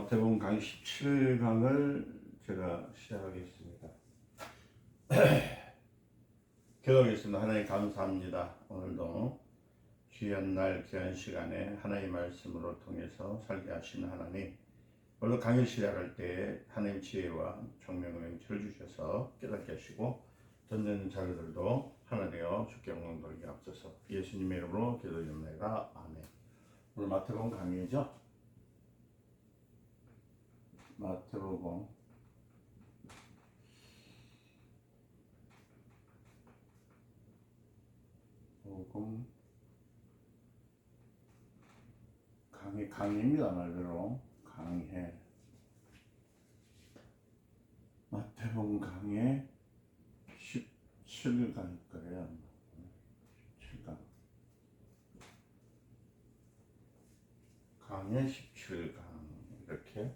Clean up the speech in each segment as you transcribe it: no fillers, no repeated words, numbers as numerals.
마태복음 강의 17강을 제가 시작하겠습니다. 기도하겠습니다. 하나님 감사합니다. 오늘도 귀한 날 귀한 시간에 하나님의 말씀으로 통해서 살게 하시는 하나님, 오늘 강의 시작할 때 하나님 지혜와 총명의 맹치를 주셔서 깨닫게 하시고 듣는 자들도 하나 되어 주께 영광 돌리게 앞서서 예수님의 이름으로 기도드립니다. 아멘. 오늘 마태복음 강의죠. 마태복음 강의입니다. 말대로 강의. 마태복음 강의 17강일 거예요. 17강. 강의 17강 이렇게.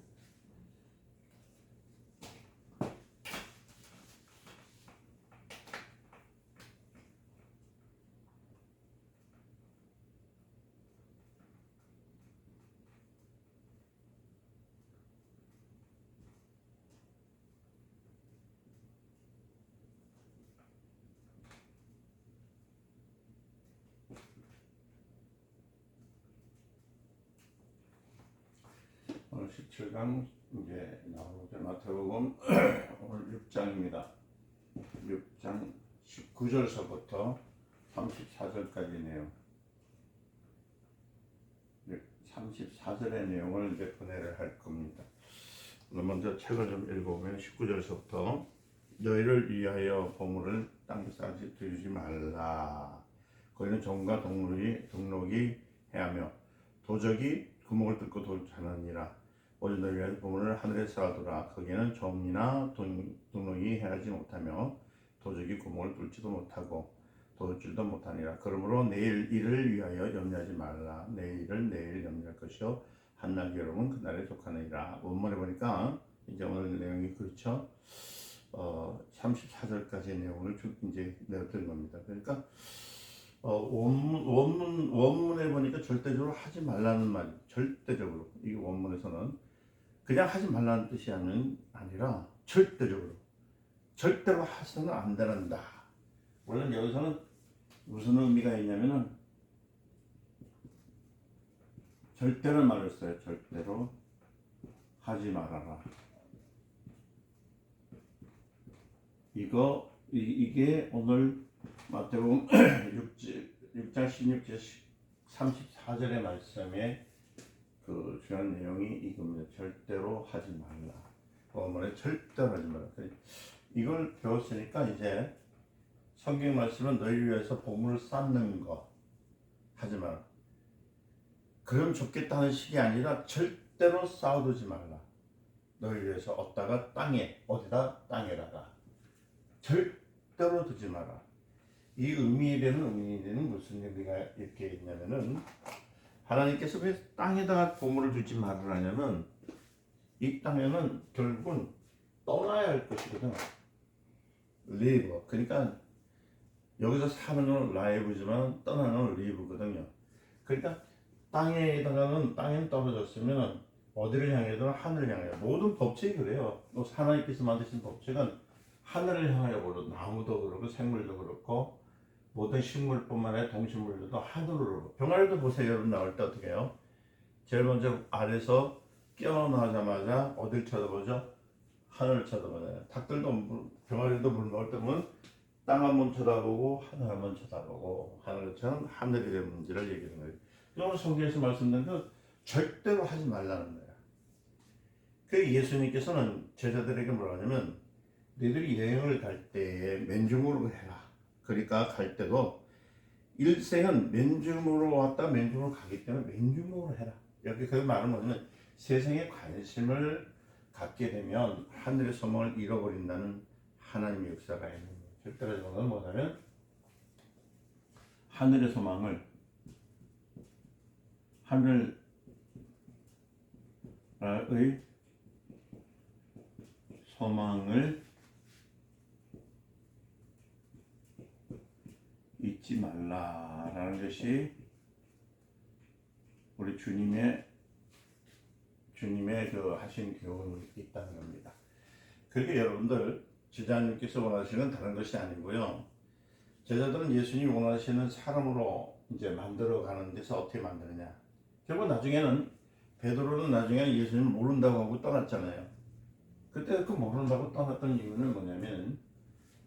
오늘 17강 이제 나오죠. 마태복음 오늘 6장입니다. 6장 19절서부터 34절까지네요. 34절의 내용을 이제 분해를 할 겁니다. 먼저 책을 좀 읽어보면 19절서부터 너희를 위하여 보물을 땅에 쌓지 두지 말라. 거기는 종과 동록이 해하며 도적이 구멍을 뚫고 돌자느니라. 오직 너희 위하여 보물을 하늘에 쌓아두라. 거기에는 종이나 동록이 해하지 못하며 도적이 구멍을 뚫지도 못하고 도둑질도 못하니라. 그러므로 내일 일을 위하여 염려하지 말라. 내일 일을 내일 염려할 것이요 한날 괴로움은 그날에 속하느니라. 원문에 보니까 이제 오늘 내용이 그렇죠. 34절까지의 내용을 쭉 이제 내었던 겁니다. 그러니까 원문에 보니까 절대적으로 하지 말라는 말이, 절대적으로 이 원문에서는 그냥 하지 말라는 뜻이 아니라 절대로 해서는 안 된다. 물론 여기서는 무슨 의미가 있냐면은 절대로 말을 써요. 절대로 하지 말아라. 이게 오늘 마태복음 6장 16절 34절의 말씀의 그 주요한 내용이 이겁니다. 절대로 하지 말라. 원문에 절대로 하지 말라. 이걸 배웠으니까 이제 성경 말씀은 너희를 위해서 보물을 쌓는 거 하지 마라. 그럼 좋겠다는 식이 아니라 절대로 쌓아두지 말라. 너희를 위해서 어디다가 땅에다가 절대로 두지 마라. 이 의미는 무슨 의미가 이렇게 있냐면은, 하나님께서 왜 땅에다가 보물을 두지 말으라냐면, 이 땅에는 결국은 떠나야 할 것이거든. 리브. 그러니까 여기서 사는 건 라이브지만 떠나는 건 리브거든요. 그러니까 땅에는 떨어졌으면 어디를 향해도 하늘을 향해. 모든 법칙이 그래요. 하나님께서 만드신 법칙은 하늘을 향하여 보고, 나무도 그렇고 생물도 그렇고 모든 식물뿐만 아니라 동식물들도 하늘으로. 병아리도 보세요. 여러분 나올 때 어떻게 해요? 제일 먼저 아래서 깨어나자마자 어딜 쳐다보죠? 하늘을 쳐다보잖아요. 닭들도 병아리도 물 먹을 때 보면 땅 한번 쳐다보고 하늘 한번 쳐다보고, 하늘처럼 하늘이 되는지를 얘기하는 거예요. 오늘 성경에서 말씀드린 건 절대로 하지 말라는 거예요. 그 예수님께서는 제자들에게 뭐라 하냐면, 너희들이 여행을 갈 때에 맨중으로 해라. 그러니까 갈 때도 일생은 맨중으로 왔다 맨중으로 가기 때문에 맨중으로 해라. 이렇게 그 말은 뭐냐면, 세상에 관심을 갖게 되면 하늘의 소망을 잃어버린다는 하나님의 역사가 있는 거예요. 절대로 하지 말라는 뭐냐면, 하늘의 소망을 잊지 말라라는 것이 우리 주님의 주님의 그 하신 교훈이 있다는 겁니다. 그러니까 여러분들 제자님께서 원하시는 다른 것이 아니고요. 제자들은 예수님이 원하시는 사람으로 이제 만들어가는 데서 어떻게 만드느냐. 결국 나중에는 베드로는 나중에 예수님을 모른다고 하고 떠났잖아요. 그때 그 모른다고 떠났던 이유는 뭐냐면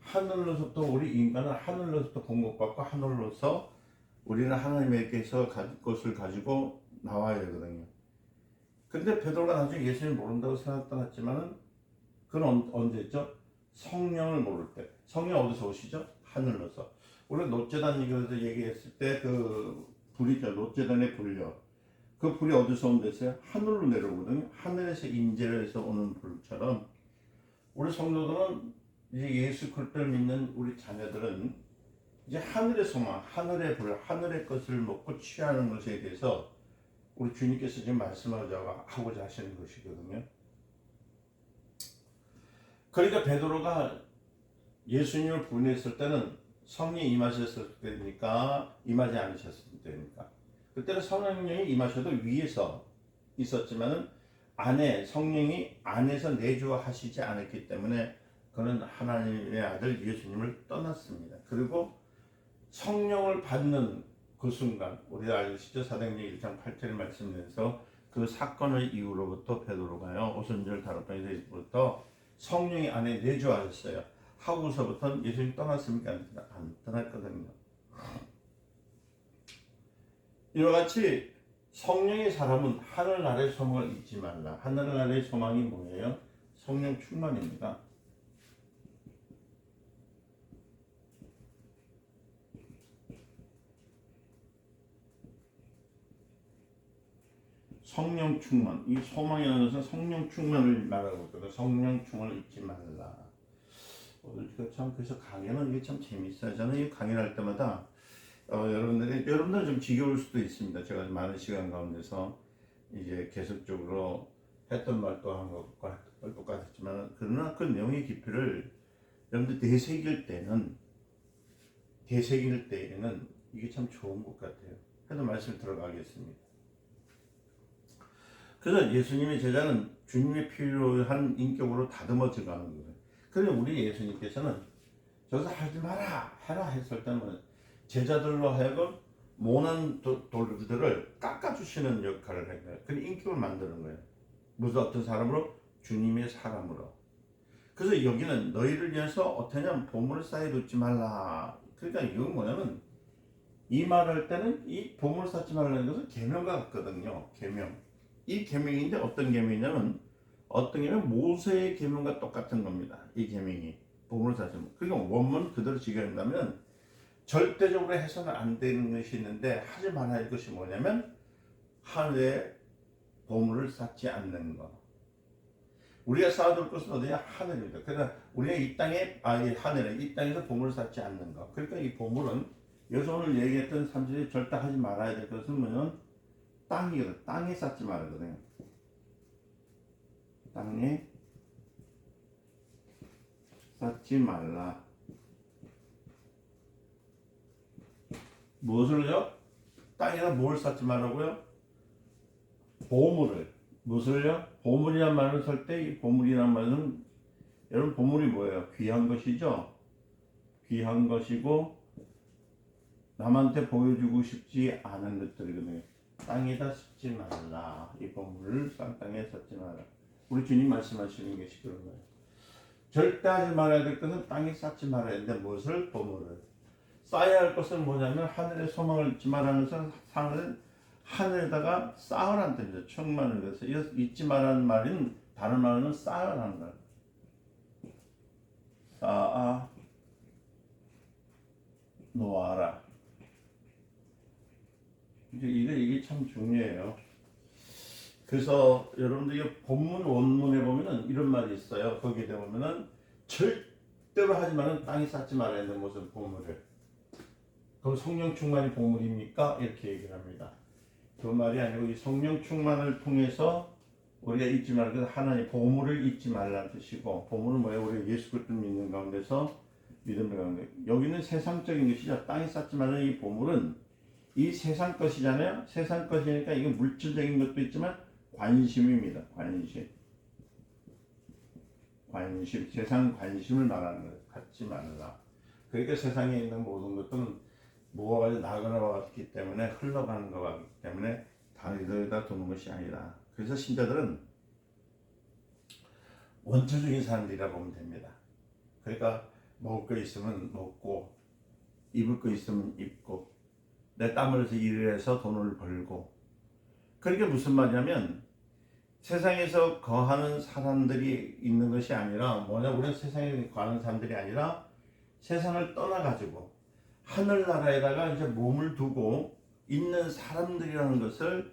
하늘로부터 우리 인간은 하늘로부터 공급받고 하늘로서 우리는 하나님에게서 가질 것을 가지고 나와야 되거든요. 근데 베드로가 나중에 예수님을 모른다고 생각 떠났지만은 그건 언제죠? 성령을 모를 때. 성령 어디서 오시죠? 하늘로서. 우리 노제단 이거에서 얘기했을 때 그 불이죠. 노제단의 불이요. 그 불이 어디서 온댔어요? 하늘로 내려오거든요. 하늘에서 임재해서 오는 불처럼 우리 성도들은 이제 예수 그리스도를 믿는 우리 자녀들은 이제 하늘의 소망, 하늘의 불, 하늘의 것을 먹고 취하는 것에 대해서 우리 주님께서 지금 말씀하고자 하시는 것이거든요. 그러니까 베드로가 예수님을 부인했을 때는 성령이 임하셨을 때니까 임하지 않으셨을 때니까 그때는 성령이 임하셔도 위에서 있었지만은 안에 성령이 안에서 내주하시지 않았기 때문에 그는 하나님의 아들 예수님을 떠났습니다. 그리고 성령을 받는 그 순간 우리가 알시죠? 사도행전 1장 8절의 말씀에서 그 사건의 이후로부터 베드로가요 오순절 다락방에서부터 성령이 안에 내주하셨어요. 하고서부터는 예수님 떠났습니까? 안 떠났거든요. 이와 같이 성령의 사람은 하늘나라의 소망을 잊지 말라. 하늘나라의 소망이 뭐예요? 성령 충만입니다. 성령 충만. 이 소망이라는 것은 성령 충만을 말하고 있거든요. 성령 충만을 잊지 말라. 참 그래서 강연은 이게 참 재밌어요. 저는 이 강연할 때마다 여러분들 좀 지겨울 수도 있습니다. 제가 많은 시간 가운데서 이제 계속적으로 했던 말도 한 것과 똑같았지만 그러나 그 내용의 깊이를 여러분들 되새길 때는 이게 참 좋은 것 같아요. 해도 말씀 들어가겠습니다. 그래서 예수님의 제자는 주님의 필요한 인격으로 다듬어져 가는 거예요. 그런데 우리 예수님께서는 저기서 하지 마라 해라 했을 때는 제자들로 하여금 모난 돌들을 깎아주시는 역할을 한 거예요. 그 인격을 만드는 거예요. 무슨 어떤 사람으로? 주님의 사람으로. 그래서 여기는 너희를 위해서 어떠냐면 보물을 쌓아두지 말라. 그러니까 이건 뭐냐면 이 말할 때는 이 보물을 쌓지 말라는 것은 계명과 같거든요. 계명. 이 계명인데 어떤 계명이냐면 모세의 계명과 똑같은 겁니다. 이 계명이 보물을 쌓지 말라. 그러니까 원문 그대로 지켜낸다면 절대적으로 해서는 안 되는 것이 있는데 하지 말아야 할 것이 뭐냐면 하늘에 보물을 쌓지 않는 것. 우리가 쌓아둘 것은 어디냐? 하늘입니다. 그러니까 우리가 이 땅에 하늘에 이 땅에서 보물을 쌓지 않는 것. 그러니까 이 보물은 여기서 오늘 얘기했던 3절에 절대 하지 말아야 될 것은 뭐냐면 땅이거든. 땅에 쌓지 말거든요. 땅에 쌓지 말라. 무엇을요? 땅에다 뭘 쌓지 말라고요? 보물을. 무엇을요? 보물이란 말을 쓸 때 이 보물이란 말은 여러분 보물이 뭐예요? 귀한 것이죠? 귀한 것이고 남한테 보여주고 싶지 않은 것들이거든요. 땅에다 쌓지 말라. 이 보물을 땅에 쌓지 말라. 우리 주님 말씀하시는 것이 그런 거예요. 절대 하지 말아야 될 것은 땅에 쌓지 말아야 되는데 무엇을? 보물을. 쌓아야 할 것은 뭐냐면 하늘의 소망을 잊지 말라는 것은 하늘에다가 쌓으라는 뜻이죠. 충만을 위해서. 잊지 말라는 말은 다른 말은 쌓으라는 거예요. 쌓아 놓아라. 이게 참 중요해요. 그래서 여러분들 이 본문 원문에 보면은 이런 말이 있어요. 거기에 보면은 절대로 하지 말은 땅에 쌓지 말아야 되는 것은 보물을. 그럼 성령 충만이 보물입니까? 이렇게 얘기를 합니다. 그 말이 아니고 이 성령 충만을 통해서 우리가 잊지 말고 하나님 보물을 잊지 말라는 뜻이고 보물은 뭐예요? 우리가 예수 그리스도 믿는 가운데서 믿음을 가운데 여기는 세상적인 것이죠. 땅에 쌓지 말라는 이 보물은 이 세상 것이잖아요. 세상 것이니까 이게 물질적인 것도 있지만 관심입니다. 관심, 세상 관심을 말하는 거예요. 갖지 말라. 그러니까 세상에 있는 모든 것들은 무엇가 나거나 왔기 때문에 흘러가는 것이기 때문에 당에다 두는 것이 아니라. 그래서 신자들은 원초적인 사람들이라 보면 됩니다. 그러니까 먹을 거 있으면 먹고 입을 거 있으면 입고 내 땀을 흘려서 일을 해서 돈을 벌고. 그러니까 무슨 말이냐면 세상에서 거하는 사람들이 있는 것이 아니라 우리는 세상에 거하는 사람들이 아니라 세상을 떠나가지고 하늘나라에다가 이제 몸을 두고 있는 사람들이라는 것을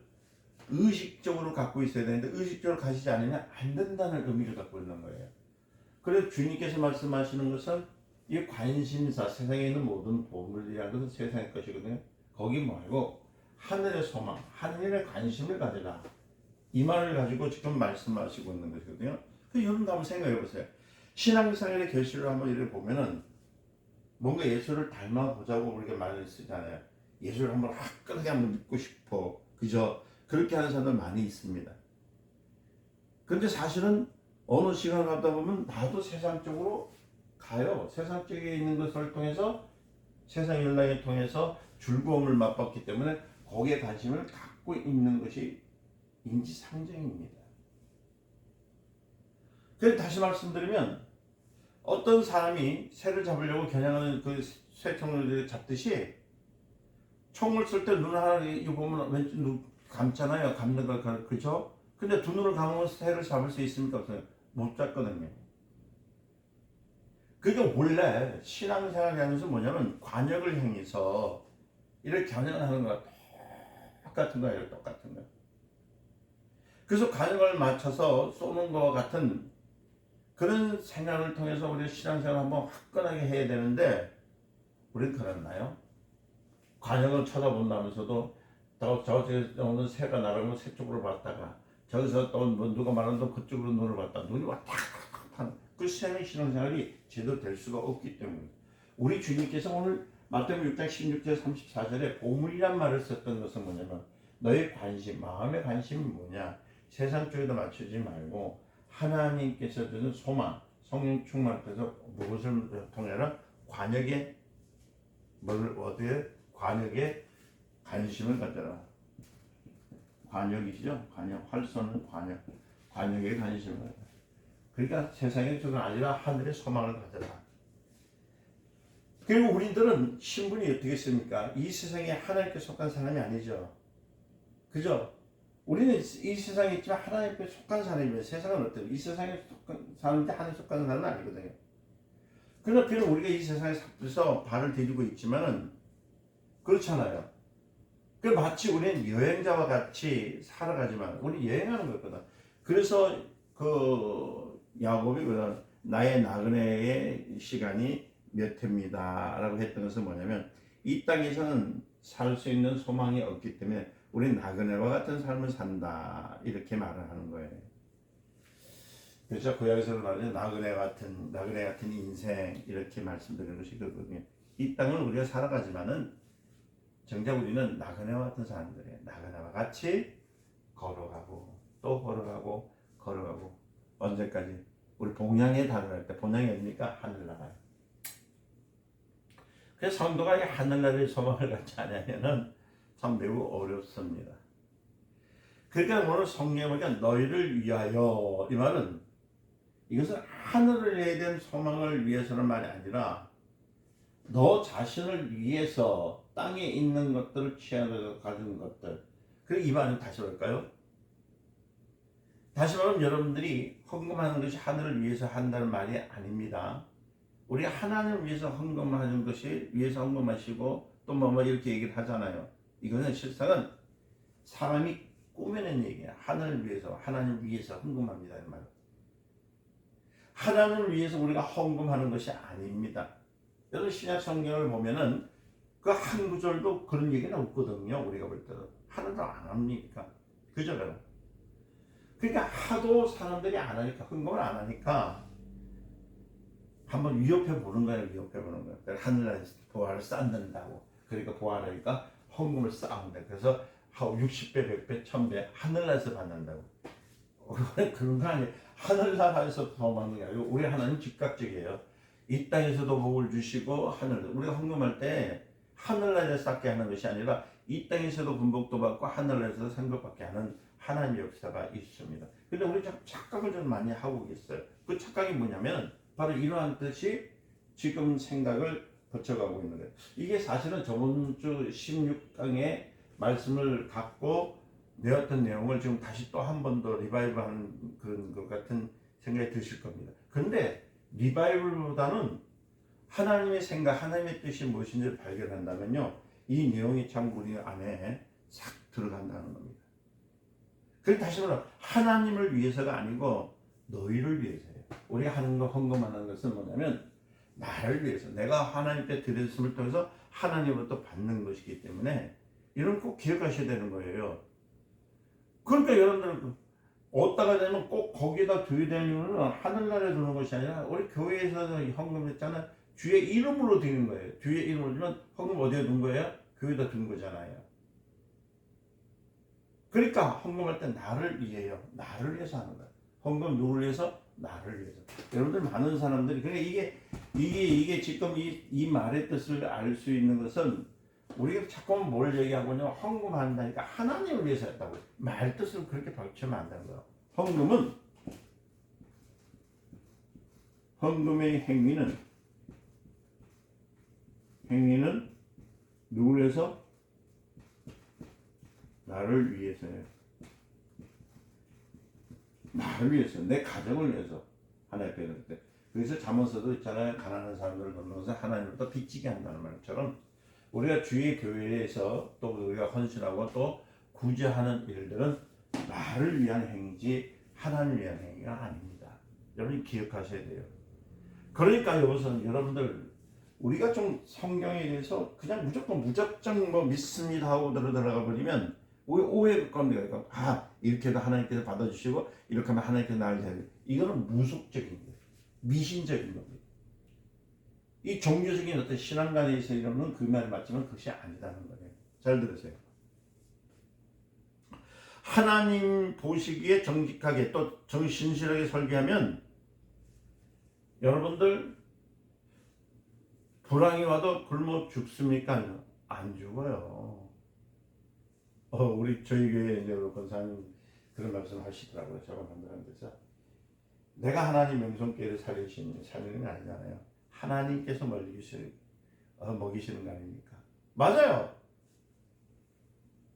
의식적으로 갖고 있어야 되는데 의식적으로 가지지 않으면 안 된다는 의미를 갖고 있는 거예요. 그래서 주님께서 말씀하시는 것은 이 관심사, 세상에 있는 모든 보물이라는 것은 세상의 것이거든요. 거기 말고 하늘의 소망, 하늘의 관심을 가져라. 이 말을 가지고 지금 말씀하시고 있는 것이거든요. 여러분도 한번 생각해 보세요. 신앙생활의 결실을 한번 이렇게 보면은 뭔가 예수를 닮아보자고 우리가 말을 쓰잖아요. 예수를 한번 화끈하게 한번 믿고 싶어. 그저 그렇게 하는 사람들 많이 있습니다. 그런데 사실은 어느 시간을 가다 보면 나도 세상 쪽으로 가요. 세상 쪽에 있는 것을 통해서 세상 연락을 통해서 즐거움을 맛봤기 때문에 거기에 관심을 갖고 있는 것이 인지상정입니다. 그래서 다시 말씀드리면 어떤 사람이 새를 잡으려고 겨냥하는 그 쇠총을 잡듯이 총을 쓸 때 눈 하나 이거 보면 왼쪽 눈 감잖아요. 감는 걸 그죠? 근데 두 눈을 감으면 새를 잡을 수 있습니까? 없어요? 못 잡거든요. 그게 원래 신앙생활이라는 것은 뭐냐면 관역을 행해서 이렇게 겨냥하는 거랑 똑같은 거예요. 똑같은 거. 그래서 관역을 맞춰서 쏘는 것과 같은 그런 생각을 통해서 우리 신앙생활을 한번 화끈하게 해야 되는데 우리는 그랬나요? 관역을 쳐다본다면서도 저쪽에 오는 새가 날아오면 새 쪽으로 봤다가 저기서 또 누가 말하는 그쪽으로 눈을 봤다. 눈이 왔다 갔다 하는 그 신앙생활이 제대로 될 수가 없기 때문에 우리 주님께서 오늘 마태복음 6장 16절 34절에 보물이란 말을 썼던 것은 뭐냐면 너의 관심, 마음의 관심이 뭐냐? 세상 쪽에도 맞추지 말고 하나님께서 주는 소망, 성령 충만해서 무엇을 통해라? 관역에 어디에 관역에 관심을 가져라. 관역이죠. 관역, 활쏘는 관역, 관역에 관심을 가져라. 그러니까 세상의 쪽은 아니라 하늘의 소망을 가져라. 그리고 우리들은 신분이 어떻게 있습니까? 이 세상에 하나님께 속한 사람이 아니죠. 그죠? 우리는 이 세상에 있지만 하나님께 속한 사람이면 세상은 어때요? 이 세상에 속한 사람인데 하나님께 속한 사람은 아니거든요. 그러나 비록 우리가 이 세상에서 발을 디디고 있지만은 그렇잖아요. 그 마치 우리는 여행자와 같이 살아가지만 우리 여행하는 거거든. 그래서 그 야곱이 나의 나그네의 시간이 몇 해입니다라고 했던 것은 뭐냐면 이 땅에서는 살 수 있는 소망이 없기 때문에 우리는 나그네와 같은 삶을 산다 이렇게 말을 하는 거예요. 그래서 구약에서는 말하는 나그네 같은 인생 이렇게 말씀드리는 것이 그거든요. 이 땅을 우리가 살아가지만은 정작 우리는 나그네와 같은 사람들이에요. 나그네와 같이 걸어가고 또 걸어가고 언제까지? 우리 본향에 다다를 때 본향이 어디니까 하늘나라예요. 그래서 성도가 이 하늘나라의 소망을 갖지 않으면은 참 매우 어렵습니다. 그러니까 오늘 성경에 보니까 너희를 위하여 이 말은 이것은 하늘을 위해 된 소망을 위해서는 말이 아니라 너 자신을 위해서 땅에 있는 것들을 취하면서 가진 것들. 그리고 이 말은 다시 볼까요? 다시 말하면 여러분들이 헌금하는 것이 하늘을 위해서 한다는 말이 아닙니다. 우리 하나님을 위해서 헌금하는 것이 위해서 헌금하시고 또 뭐 이렇게 얘기를 하잖아요. 이거는 실상은 사람이 꾸며낸 얘기야. 하나님을 위해서, 하나님을 위해서 헌금합니다. 이 말. 하나님을 위해서 우리가 헌금하는 것이 아닙니다. 여러분 신약 성경을 보면은 그 한 구절도 그런 얘기는 없거든요. 우리가 볼 때는 하나도 안 합니까? 그죠? 그러니까 하도 사람들이 안 하니까 헌금을 안 하니까 한번 위협해 보는 거예요. 위협해 보는 거예요. 하늘나라에서 보화를 쌓는다고. 그러니까 보화라니까 헌금을 쌓는다. 그래서 하고 60배, 100배, 1000배 하늘나라에서 받는다고. 우리는 그런 거 아니에요. 하늘나라에서 더 받는 게 아니고 우리 하나님 즉각적이에요. 이 땅에서도 복을 주시고 우리가 헌금할 때 하늘나라에서 쌓게 하는 것이 아니라 이 땅에서도 군복도 받고 하늘나라에서도 상급받게 하는 하나님의 역사가 있습니다. 근데 우리 참 착각을 좀 많이 하고 있어요. 그 착각이 뭐냐면 바로 이러한 뜻이 지금 생각을 거쳐가고 있는 거예요. 이게 사실은 저번 주 16강의 말씀을 갖고 내었던 내용을 지금 다시 또 한 번 더 리바이브하는 그런 것 같은 생각이 드실 겁니다. 근데 리바이브보다는 하나님의 생각, 하나님의 뜻이 무엇인지를 발견한다면요, 이 내용이 참 우리 안에 싹 들어간다는 겁니다. 그래서 다시 말하면 하나님을 위해서가 아니고 너희를 위해서예요. 우리가 하는 거, 헌금하는 것은 뭐냐면 나를 위해서, 내가 하나님께 드렸음을 통해서 하나님으로부터 받는 것이기 때문에 이런 꼭 기억하셔야 되는 거예요. 그러니까 여러분들 어디다가 되면 꼭 거기다 둬야 되는 이유는 하늘나라에 두는 것이 아니라 우리 교회에서 헌금했잖아요. 주의 이름으로 드리는 거예요. 주의 이름으로 주면 헌금 어디에 둔 거예요? 교회에다 둔 거잖아요. 그러니까 헌금할 때 나를 위해요. 나를 위해서 하는 거예요. 헌금 누구를 위해서? 나를 위해서. 여러분들 많은 사람들이, 그러니까 이게 지금 이 말의 뜻을 알 수 있는 것은 우리가 자꾸 뭘 얘기하고 있냐면 헌금한다니까 하나님을 위해서 했다고. 말 뜻을 그렇게 밝히면 안 되는 거예요. 헌금의 행위는 누구를 위해서? 나를 위해서예요. 나를 위해서, 내 가정을 위해서 하나님 앞에 갈 때. 그래서 잠언서도 있잖아요. 가난한 사람들을 돕는 것은 하나님으로부터 빚지게 한다는 말처럼 우리가 주의 교회에서 또 우리가 헌신하고 또 구제하는 일들은 나를 위한 행위지 하나님을 위한 행위가 아닙니다. 여러분이 기억하셔야 돼요. 그러니까 이것은 여러분들 우리가 좀 성경에 대해서 그냥 무작정 뭐 믿습니다 하고 들어가 버리면 오해 건데요. 이렇게 해도 하나님께서 받아주시고 이렇게 하면 하나님께서 나를 대하고, 이거는 무속적인 거예요. 미신적인 겁니다. 이 종교적인 어떤 신앙관에서 이러는 그 말이 맞지만 그것이 아니다는 거예요. 잘 들으세요. 하나님 보시기에 정직하게 또 정신실하게 설계하면 여러분들 불황이 와도 굶어 죽습니까? 안 죽어요. 저희 교회 이제 권사님 그런 말씀 하시더라고요. 저번 한번 데서 내가 하나님 명성교회를 살리는 게 아니잖아요. 하나님께서 먹이시는 거 아닙니까? 맞아요.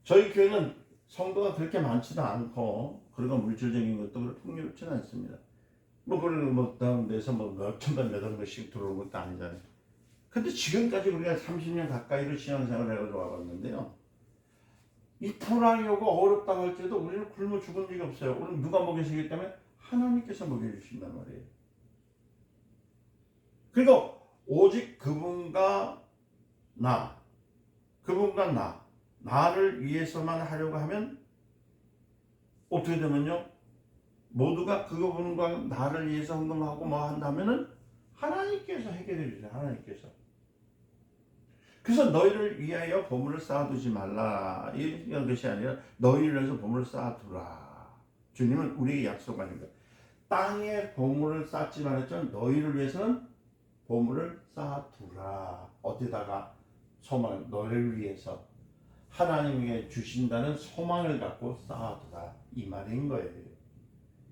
저희 교회는 성도가 그렇게 많지도 않고 그리고 물질적인 것도 그렇게 풍요롭지는 않습니다. 그런 다른 데서 몇천 번, 몇억 번씩 들어오는 것도 아니잖아요. 근데 지금까지 우리가 30년 가까이로 신앙생활을 해가지고 와봤는데요. 이 불황이 오고 어렵다고 할 때도 우리는 굶어 죽은 적이 없어요. 우리는 누가 먹여주시기 때문에 하나님께서 먹여주신단 말이에요. 그리고 오직 그분과 나를 위해서만 하려고 하면 어떻게 되면요, 모두가 그분과 나를 위해서 헌금하고 뭐 한다면은 하나님께서 해결해 주세요. 하나님께서. 그래서 너희를 위하여 보물을 쌓아두지 말라, 이런 것이 아니라 너희를 위해서 보물을 쌓아두라. 주님은 우리에게 약속하는 거예요. 땅에 보물을 쌓지 말았지만 너희를 위해서는 보물을 쌓아두라. 어디다가? 소망, 너를 위해서 하나님에게 주신다는 소망을 갖고 쌓아두라, 이 말인 거예요.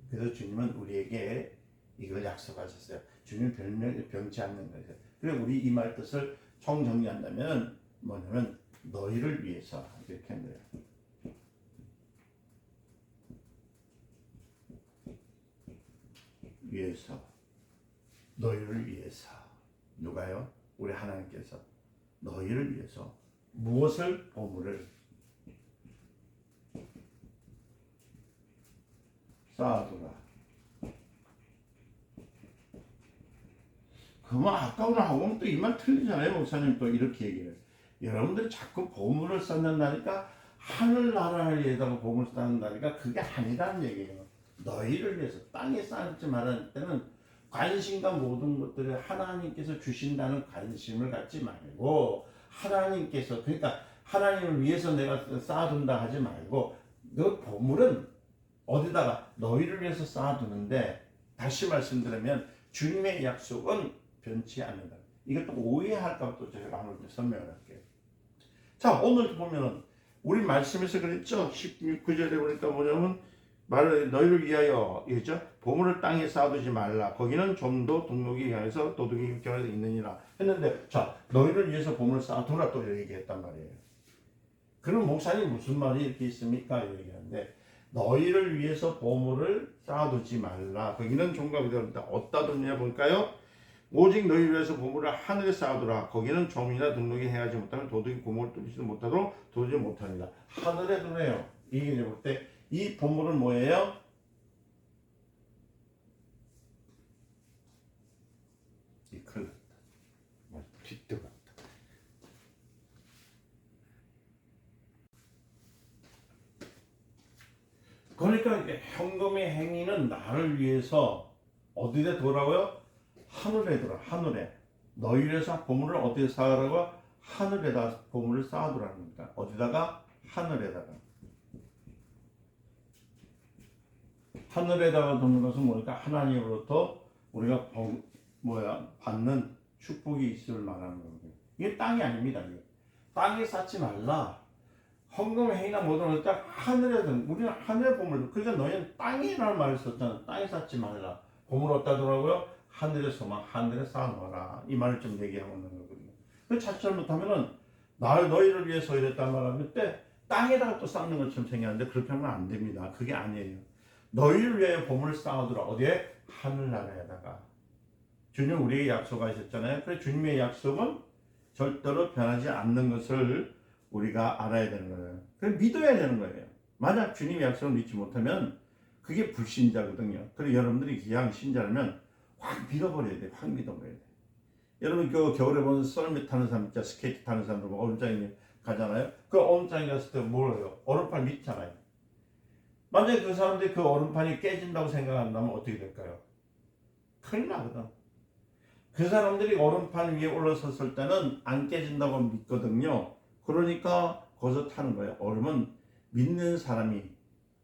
그래서 주님은 우리에게 이걸 약속하셨어요. 주님 병치 않는 거예요. 그리고 우리 이 말 뜻을 총정리한다면 뭐냐면 너희를 위해서, 이렇게 합니다. 위해서, 너희를 위해서. 누가요? 우리 하나님께서 너희를 위해서 무엇을? 보물을 쌓아두라. 그러면 아까 오늘 하고는 또 이 말 틀리잖아요. 목사님 또 이렇게 얘기해요. 여러분들이 자꾸 보물을 쌓는다니까, 하늘나라를 위해서 보물을 쌓는다니까 그게 아니라는 얘기예요. 너희를 위해서 땅에 쌓지 말할 때는 관심과 모든 것들을 하나님께서 주신다는 관심을 갖지 말고 하나님께서, 그러니까 하나님을 위해서 내가 쌓아둔다 하지 말고 너 보물은 어디다가 너희를 위해서 쌓아두는데, 다시 말씀드리면 주님의 약속은 변치 않는다. 이것도 오해할까 봐 또 제가 한번 설명을 할게요. 자, 오늘 보면은 우리 말씀에서 그랬죠. 19절에 보니까 뭐냐면 말을 너희를 위하여 이죠. 보물을 땅에 쌓아두지 말라. 거기는 좀도 등록이 향해서 도둑이 경에서 있느니라 했는데, 자, 너희를 위해서 보물을 쌓아두라 또 얘기했단 말이에요. 그럼 목사님 무슨 말이 이렇게 있습니까? 얘기하는데, 너희를 위해서 보물을 쌓아두지 말라. 거기는 종과 비둘기다. 어디다 두느냐 볼까요? 오직 너희를 위해서 보물을 하늘에 쌓아두라. 거기는 좀이나 등록이 행하지 못하면 도둑이 구멍을 뚫지도 못하도록 두지 못합니다. 하늘에 두네요. 이게 볼 때 이 보물은 뭐예요? 이 큰일 났다. 뒷뜨갔다. 그러니까 이게 현금의 행위는 나를 위해서 어디에 두라고요? 하늘에 두라. 하늘에. 너희를 위해서 보물을 어디에 쌓으라고? 하늘에다 보물을 쌓아두라는 겁니다. 어디다가? 하늘에다가. 하늘에다가 두는 것은 뭐니까 하나님으로부터 우리가 받는 축복이 있을 만한 겁니다. 이게 땅이 아닙니다. 이게. 땅에 쌓지 말라. 헌금 행위나 모든 것 하늘에 둔, 우리는 하늘에 보물. 그러니까 너희는 땅이라는 말을 썼잖아. 땅에 쌓지 말라. 보물 어디다 두라고요? 하늘에서만 하늘에 쌓아놓아라. 이 말을 좀 얘기하고 있는 거거든요. 그 자칫 잘못하면은 너희를 위해서 이랬단 말하면 때 땅에다가 또 쌓는 것처럼 생겼는데 그렇게 하면 안 됩니다. 그게 아니에요. 너희를 위해 보물을 쌓아두라. 어디에? 하늘나라에다가. 주님 우리에게 약속하셨잖아요. 그래서 주님의 약속은 절대로 변하지 않는 것을 우리가 알아야 되는 거예요. 그래서 믿어야 되는 거예요. 만약 주님의 약속을 믿지 못하면 그게 불신자거든요. 그래서 여러분들이 기왕 신자라면 확 믿어버려야 돼. 확 믿어버려야 돼. 여러분 그 겨울에 보면 썰매 타는 사람 있죠. 스케이트 타는 사람들 뭐 얼음장에 가잖아요. 그 얼음장에 갔을 때 뭘 해요? 얼음판 믿잖아요. 만약에 그 사람들이 그 얼음판이 깨진다고 생각한다면 어떻게 될까요? 큰일 나거든. 그 사람들이 얼음판 위에 올라섰을 때는 안 깨진다고 믿거든요. 그러니까 거기서 타는 거예요. 얼음은 믿는 사람이,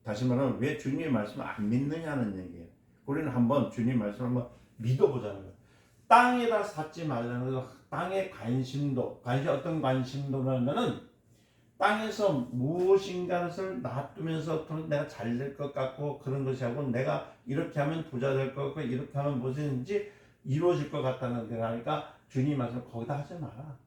다시 말하면 왜 주님의 말씀을 안 믿느냐는 얘기예요. 우리는 한번 주님의 말씀을 한번 믿어보자는 거예요. 땅에다 쌓지 말라는 거. 땅의 관심도, 어떤 관심도냐면은 땅에서 무엇인가를 놔두면서 내가 잘 될 것 같고 그런 것이 하고 내가 이렇게 하면 부자 될 것 같고 이렇게 하면 무엇인지 이루어질 것 같다는 데 하니까 주님 말씀 거기다 하지 마라.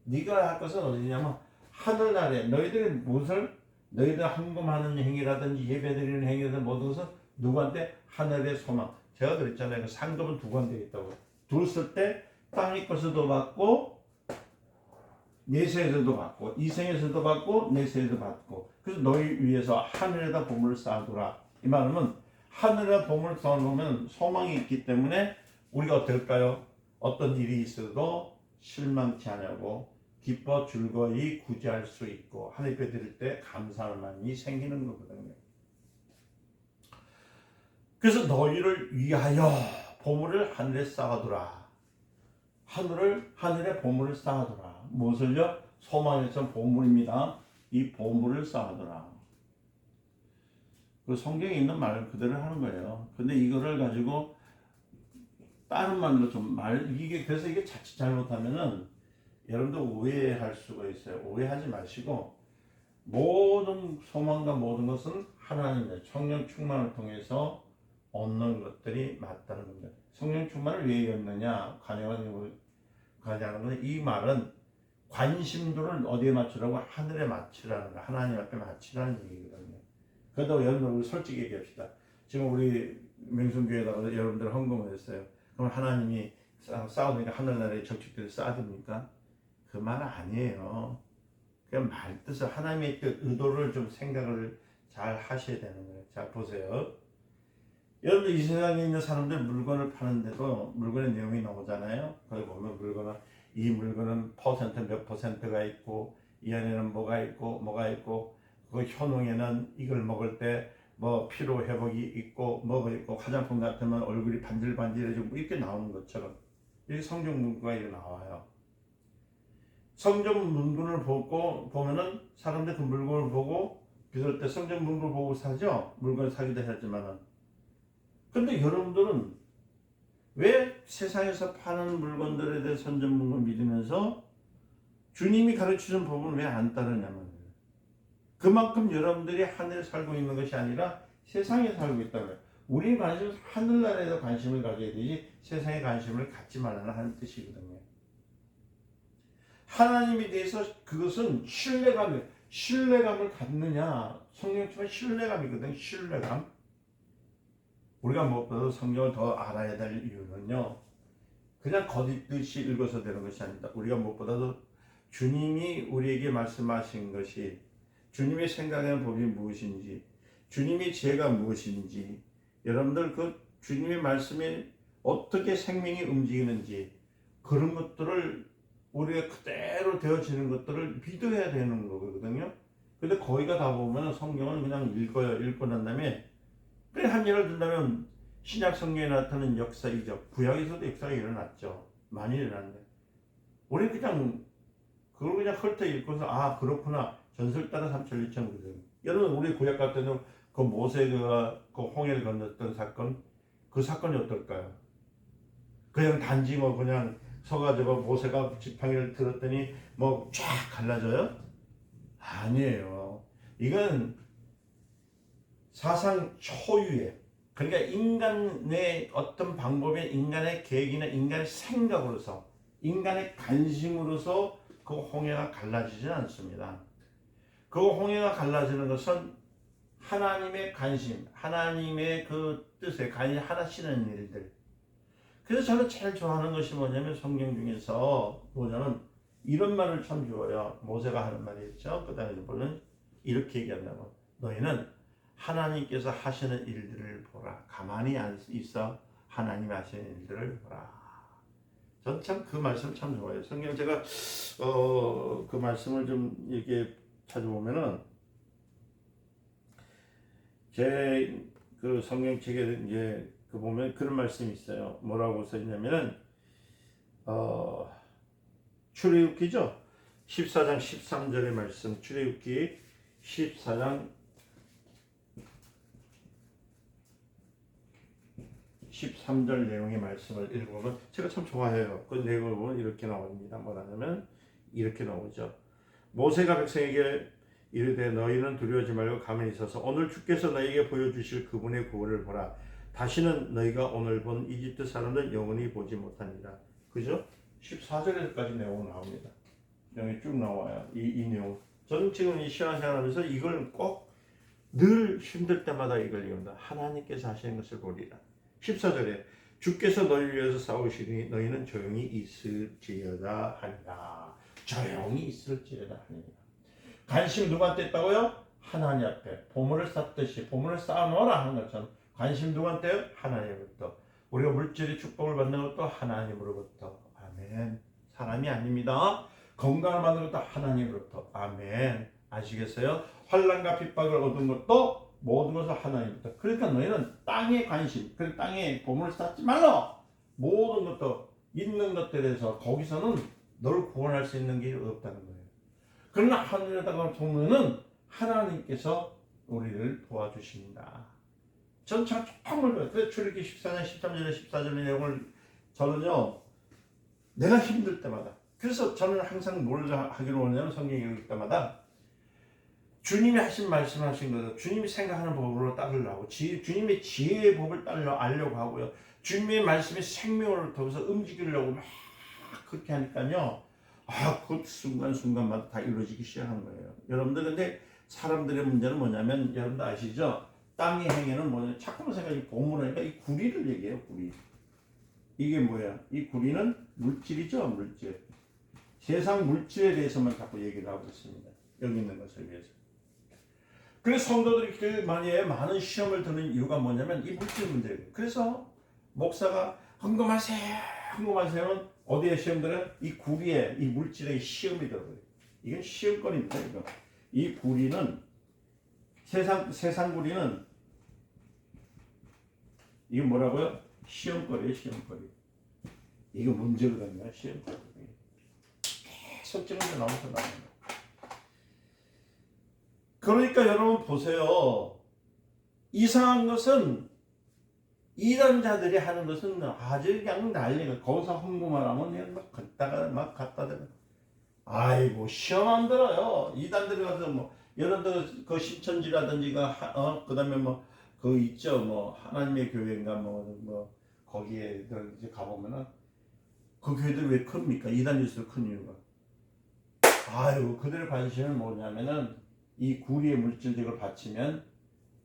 네가 할 것은 어디냐면 하늘나라에 너희들이 무엇을 너희들 헌금하는 행위라든지 예배드리는 행위라든지 모든 것은 누구한테? 하늘의 소망. 제가 그랬잖아요. 상급은 두 군데 있다고. 둘쓸 때 땅의 것에도 받고 내세에서도 받고 이생에서도 받고 내세에서도 받고. 그래서 너희 위해서 하늘에다 보물을 쌓아두라. 이 말은 하늘에 보물을 쌓아놓으면 소망이 있기 때문에 우리가 어떨까요? 어떤 일이 있어도 실망치 않고 기뻐 즐거이 구제할 수 있고 하나님 께 드릴 때 감사할 만이 생기는 거거든요. 그래서 너희를 위하여 보물을 하늘에 쌓아두라. 하늘에 보물을 쌓아두라. 무엇을요? 소망에서 보물입니다. 이 보물을 쌓아두라. 그 성경에 있는 말 그대로 하는 거예요. 근데 이거를 가지고 다른 말로 그래서 이게 자칫 잘못하면은 여러분들 오해할 수가 있어요. 오해하지 마시고 모든 소망과 모든 것은 하나님의 성령 충만을 통해서 얻는 것들이 맞다는 겁니다. 성령 충만을 왜 얻느냐? 가냐는 건 이 말은 관심도를 어디에 맞추라고? 하늘에 맞추라는 거, 하나님 앞에 맞추라는 얘기거든요. 그래도 여러분들 우리 솔직히 얘기합시다. 지금 우리 명성교회에다가 여러분들 헌금을 했어요. 그럼 하나님이 쌓으니까 하늘나라에 적축들을 쌓아줍니까? 그 말은 아니에요. 그냥 말 뜻을 하나님의 뜻, 의도를 좀 생각을 잘 하셔야 되는 거예요. 자 보세요. 여러분들 이 세상에 있는 사람들 물건을 파는데도 물건의 내용이 나오잖아요. 거기 보면 이 물건은 퍼센트 몇 퍼센트가 있고 이 안에는 뭐가 있고 그 효능에는 이걸 먹을 때 뭐 피로 회복이 있고 뭐가 있고 화장품 같으면 얼굴이 반질반질해지고 이렇게 나오는 것처럼 이렇게 성경 문구가 이렇게 나와요. 성전 문구를 보면은 사람들 그 물건을 보고 그럴 때 성전 문구를 보고 사죠. 물건 사기도 하지만은. 근데 여러분들은 왜 세상에서 파는 물건들에 대해 성전 문구 믿으면서 주님이 가르치는 법을 왜 안 따르냐면 그만큼 여러분들이 하늘에 살고 있는 것이 아니라 세상에 살고 있다는 거예요. 우리는 관심 하늘나라에도 관심을 가져야 되지 세상에 관심을 갖지 말라는 하는 뜻이거든요. 하나님에 대해서 그것은 신뢰감을 갖느냐 성경처럼 신뢰감이거든. 신뢰감. 우리가 무엇보다도 성경을 더 알아야 될 이유는요. 그냥 거짓듯이 읽어서 되는 것이 아니다. 우리가 무엇보다도 주님이 우리에게 말씀하신 것이 주님의 생각하는 법이 무엇인지 주님의 지혜가 무엇인지 여러분들 그 주님의 말씀이 어떻게 생명이 움직이는지 그런 것들을 우리가 그대로 되어지는 것들을 믿어야 되는 거거든요. 근데 거기가 다 보면 성경은 그냥 읽어요. 읽고 난 다음에 그냥 한 예를 든다면 신약 성경에 나타나는 역사이죠. 구약에서도 역사가 일어났죠. 많이 일어났는데 우리 그냥 그걸 그냥 훑어 읽고서 아 그렇구나 전설 따라 삼천리천 거든. 여러분 우리 구약 같은 경우 그 모세가 그 홍해를 건넜던 사건 그 사건이 어떨까요? 그냥 단지 뭐 그냥 서가지고 모세가 지팡이를 들었더니 뭐 쫙 갈라져요? 아니에요. 이건 사상 초유의 그러니까 인간의 어떤 방법에 인간의 계획이나 인간의 생각으로서 인간의 관심으로서 그 홍해가 갈라지지 않습니다. 그 홍해가 갈라지는 것은 하나님의 관심, 하나님의 그 뜻에 하시는 일들. 그래서 저는 제일 좋아하는 것이 뭐냐면 성경 중에서 뭐냐면 이런 말을 참 좋아요. 모세가 하는 말이 있죠. 그 다음에 보면 이렇게 얘기한다고. 너희는 하나님께서 하시는 일들을 보라. 가만히 있어 하나님이 하시는 일들을 보라. 전 참 그 말씀 참 좋아해요. 성경 제가 그 말씀을 좀 이렇게 찾아보면은 제 그 성경책에 이제 그 보면 그런 말씀이 있어요. 뭐라고 써 있냐면은 출애굽기죠. 14장 13절의 말씀. 출애굽기 14장 13절 내용의 말씀을 읽어보면 제가 참 좋아해요. 그 내용을 보면 이렇게 나옵니다. 뭐라냐면 이렇게 나오죠. 모세가 백성에게 이르되 너희는 두려워하지 말고 가만히 있어서 오늘 주께서 너희에게 보여주실 그분의 구원을 보라. 다시는 너희가 오늘 본 이집트 사람들 영원히 보지 못하니라. 그죠? 14절에까지 내용 나옵니다. 내용이 쭉 나와요. 이 내용. 저는 지금 이 신앙생활하면서 이걸 꼭 늘 힘들 때마다 이걸 읽는다. 하나님께서 하시는 것을 보리라. 14절에 주께서 너희를 위해서 싸우시니 너희는 조용히 있을지어다 하니라. 조용히 있을지어다 하니라. 관심 누구한테 있다고요? 하나님 앞에 보물을 쌓듯이 보물을 쌓아놓으라 하는 것처럼 관심 누구한테요? 하나님으로부터. 우리가 물질의 축복을 받는 것도 하나님으로부터. 아멘. 사람이 아닙니다. 건강을 받는 것도 하나님으로부터. 아멘. 아시겠어요? 환난과 핍박을 얻은 것도 모든 것을 하나님부터. 그러니까 너희는 땅에 관심, 그 땅에 보물을 쌓지 말라. 모든 것도 있는 것들에서 거기서는 널 구원할 수 있는 게 없다는 거예요. 그러나 하늘에다가 보면은 하나님께서 우리를 도와주신다. 전 참 정말 좋아요. 그래서 출애굽기 14장 13절에 14절의 내용을 저는요 내가 힘들 때마다 그래서 저는 항상 뭘 하기로 원하냐면 성경 읽을 때마다 주님이 하신 말씀하신 것을 주님이 생각하는 법으로 따르려고 주님의 지혜의 법을 알려고 하고요. 주님의 말씀이 생명을 통해서 움직이려고 막 그렇게 하니까요. 그 순간순간마다 다 이루어지기 시작하는 거예요. 여러분들 근데 사람들의 문제는 뭐냐면 여러분들 아시죠? 땅의 행위는 뭐냐? 자꾸만 생각이 보물하니까 이 구리를 얘기해요. 구리. 이게 뭐야? 이 구리는 물질이죠. 물질. 세상 물질에 대해서만 자꾸 얘기를 하고 있습니다. 여기 있는 것을 위해서. 그래서 성도들이 그 많은 시험을 드는 이유가 뭐냐면 이 물질 문제예요. 그래서 목사가 헌금하세요는 어디에 시험 들어요? 이 구리에 이 물질에 시험이 들어요. 이건 시험거리입니다. 이거. 이 구리는 세상 구리는 이게 뭐라고요? 시험거리예요. 시험거리. 이거 문제거든요. 시험거리. 계속 찍으면서 나옵니다. 그러니까 여러분 보세요. 이상한 것은 이단자들이 하는 것은 아주 그냥 난리가. 거기서 헌금을 하면 그냥 막 걷다가 막 갖다 대고. 아이고 시험 안 들어요. 이단들이 가서 뭐 여러분들 그 신천지라든지 그다음에 뭐 그 있죠 뭐 하나님의 교회인가 뭐 거기에 이제 가보면은 그 교회들 왜 큽니까? 이단일수록 큰 이유가. 아이고 그들의 관심은 뭐냐면은 이 구리의 물질들을 바치면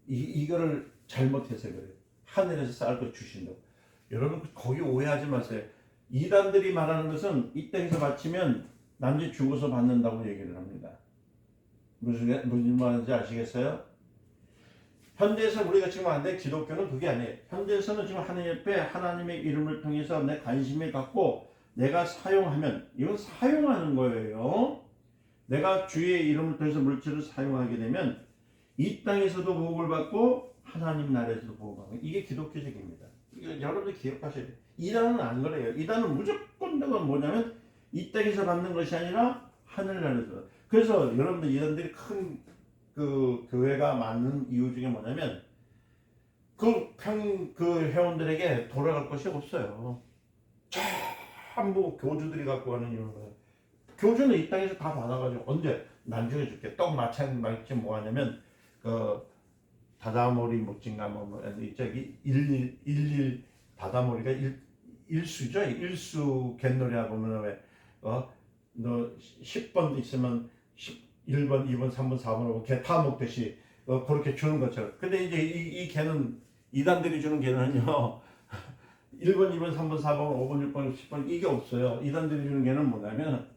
이거를 잘못해서 그래요. 하늘에서 쌀 거 주신다고. 여러분 거기 오해하지 마세요. 이단들이 말하는 것은 이 땅에서 바치면 남지 죽어서 받는다고 얘기를 합니다. 무슨 말인지 아시겠어요? 현대에서 우리가 지금 하는데 기독교는 그게 아니에요. 현대에서는 지금 하나님 옆에 하나님의 이름을 통해서 내 관심을 갖고 내가 사용하면 이건 사용하는 거예요. 내가 주의 이름을 통해서 물질을 사용하게 되면 이 땅에서도 복을 받고 하나님 나라에서도 복을 받고 이게 기독교적입니다. 이거 여러분들 기억하셔야 돼요. 이단은 안 그래요. 이단은 무조건 내가 뭐냐면 이 땅에서 받는 것이 아니라 하늘나라에서. 그래서 여러분들 이단들이 큰 그 교회가 많은 이유 중에 뭐냐면 그 회원들에게 돌아갈 것이 없어요. 전부 교주들이 갖고 가는 이유는 거예요. 교주는 이 땅에서 다 받아가지고 언제 나중에 줄게. 떡 마찬가지 뭐 하냐면 그 다다모리 목진가 저기 일일 다다모리가 일수죠. 일수 갯놀이하고 보면 왜너 10번 있으면 1번, 2번, 3번, 4번하고 개 타 먹듯이 그렇게 주는 것처럼. 근데 이제 이 개는 이단들이 주는 개는요. 1번, 2번, 3번, 4번, 5번, 6번, 10번 이게 없어요. 이단들이 주는 개는 뭐냐면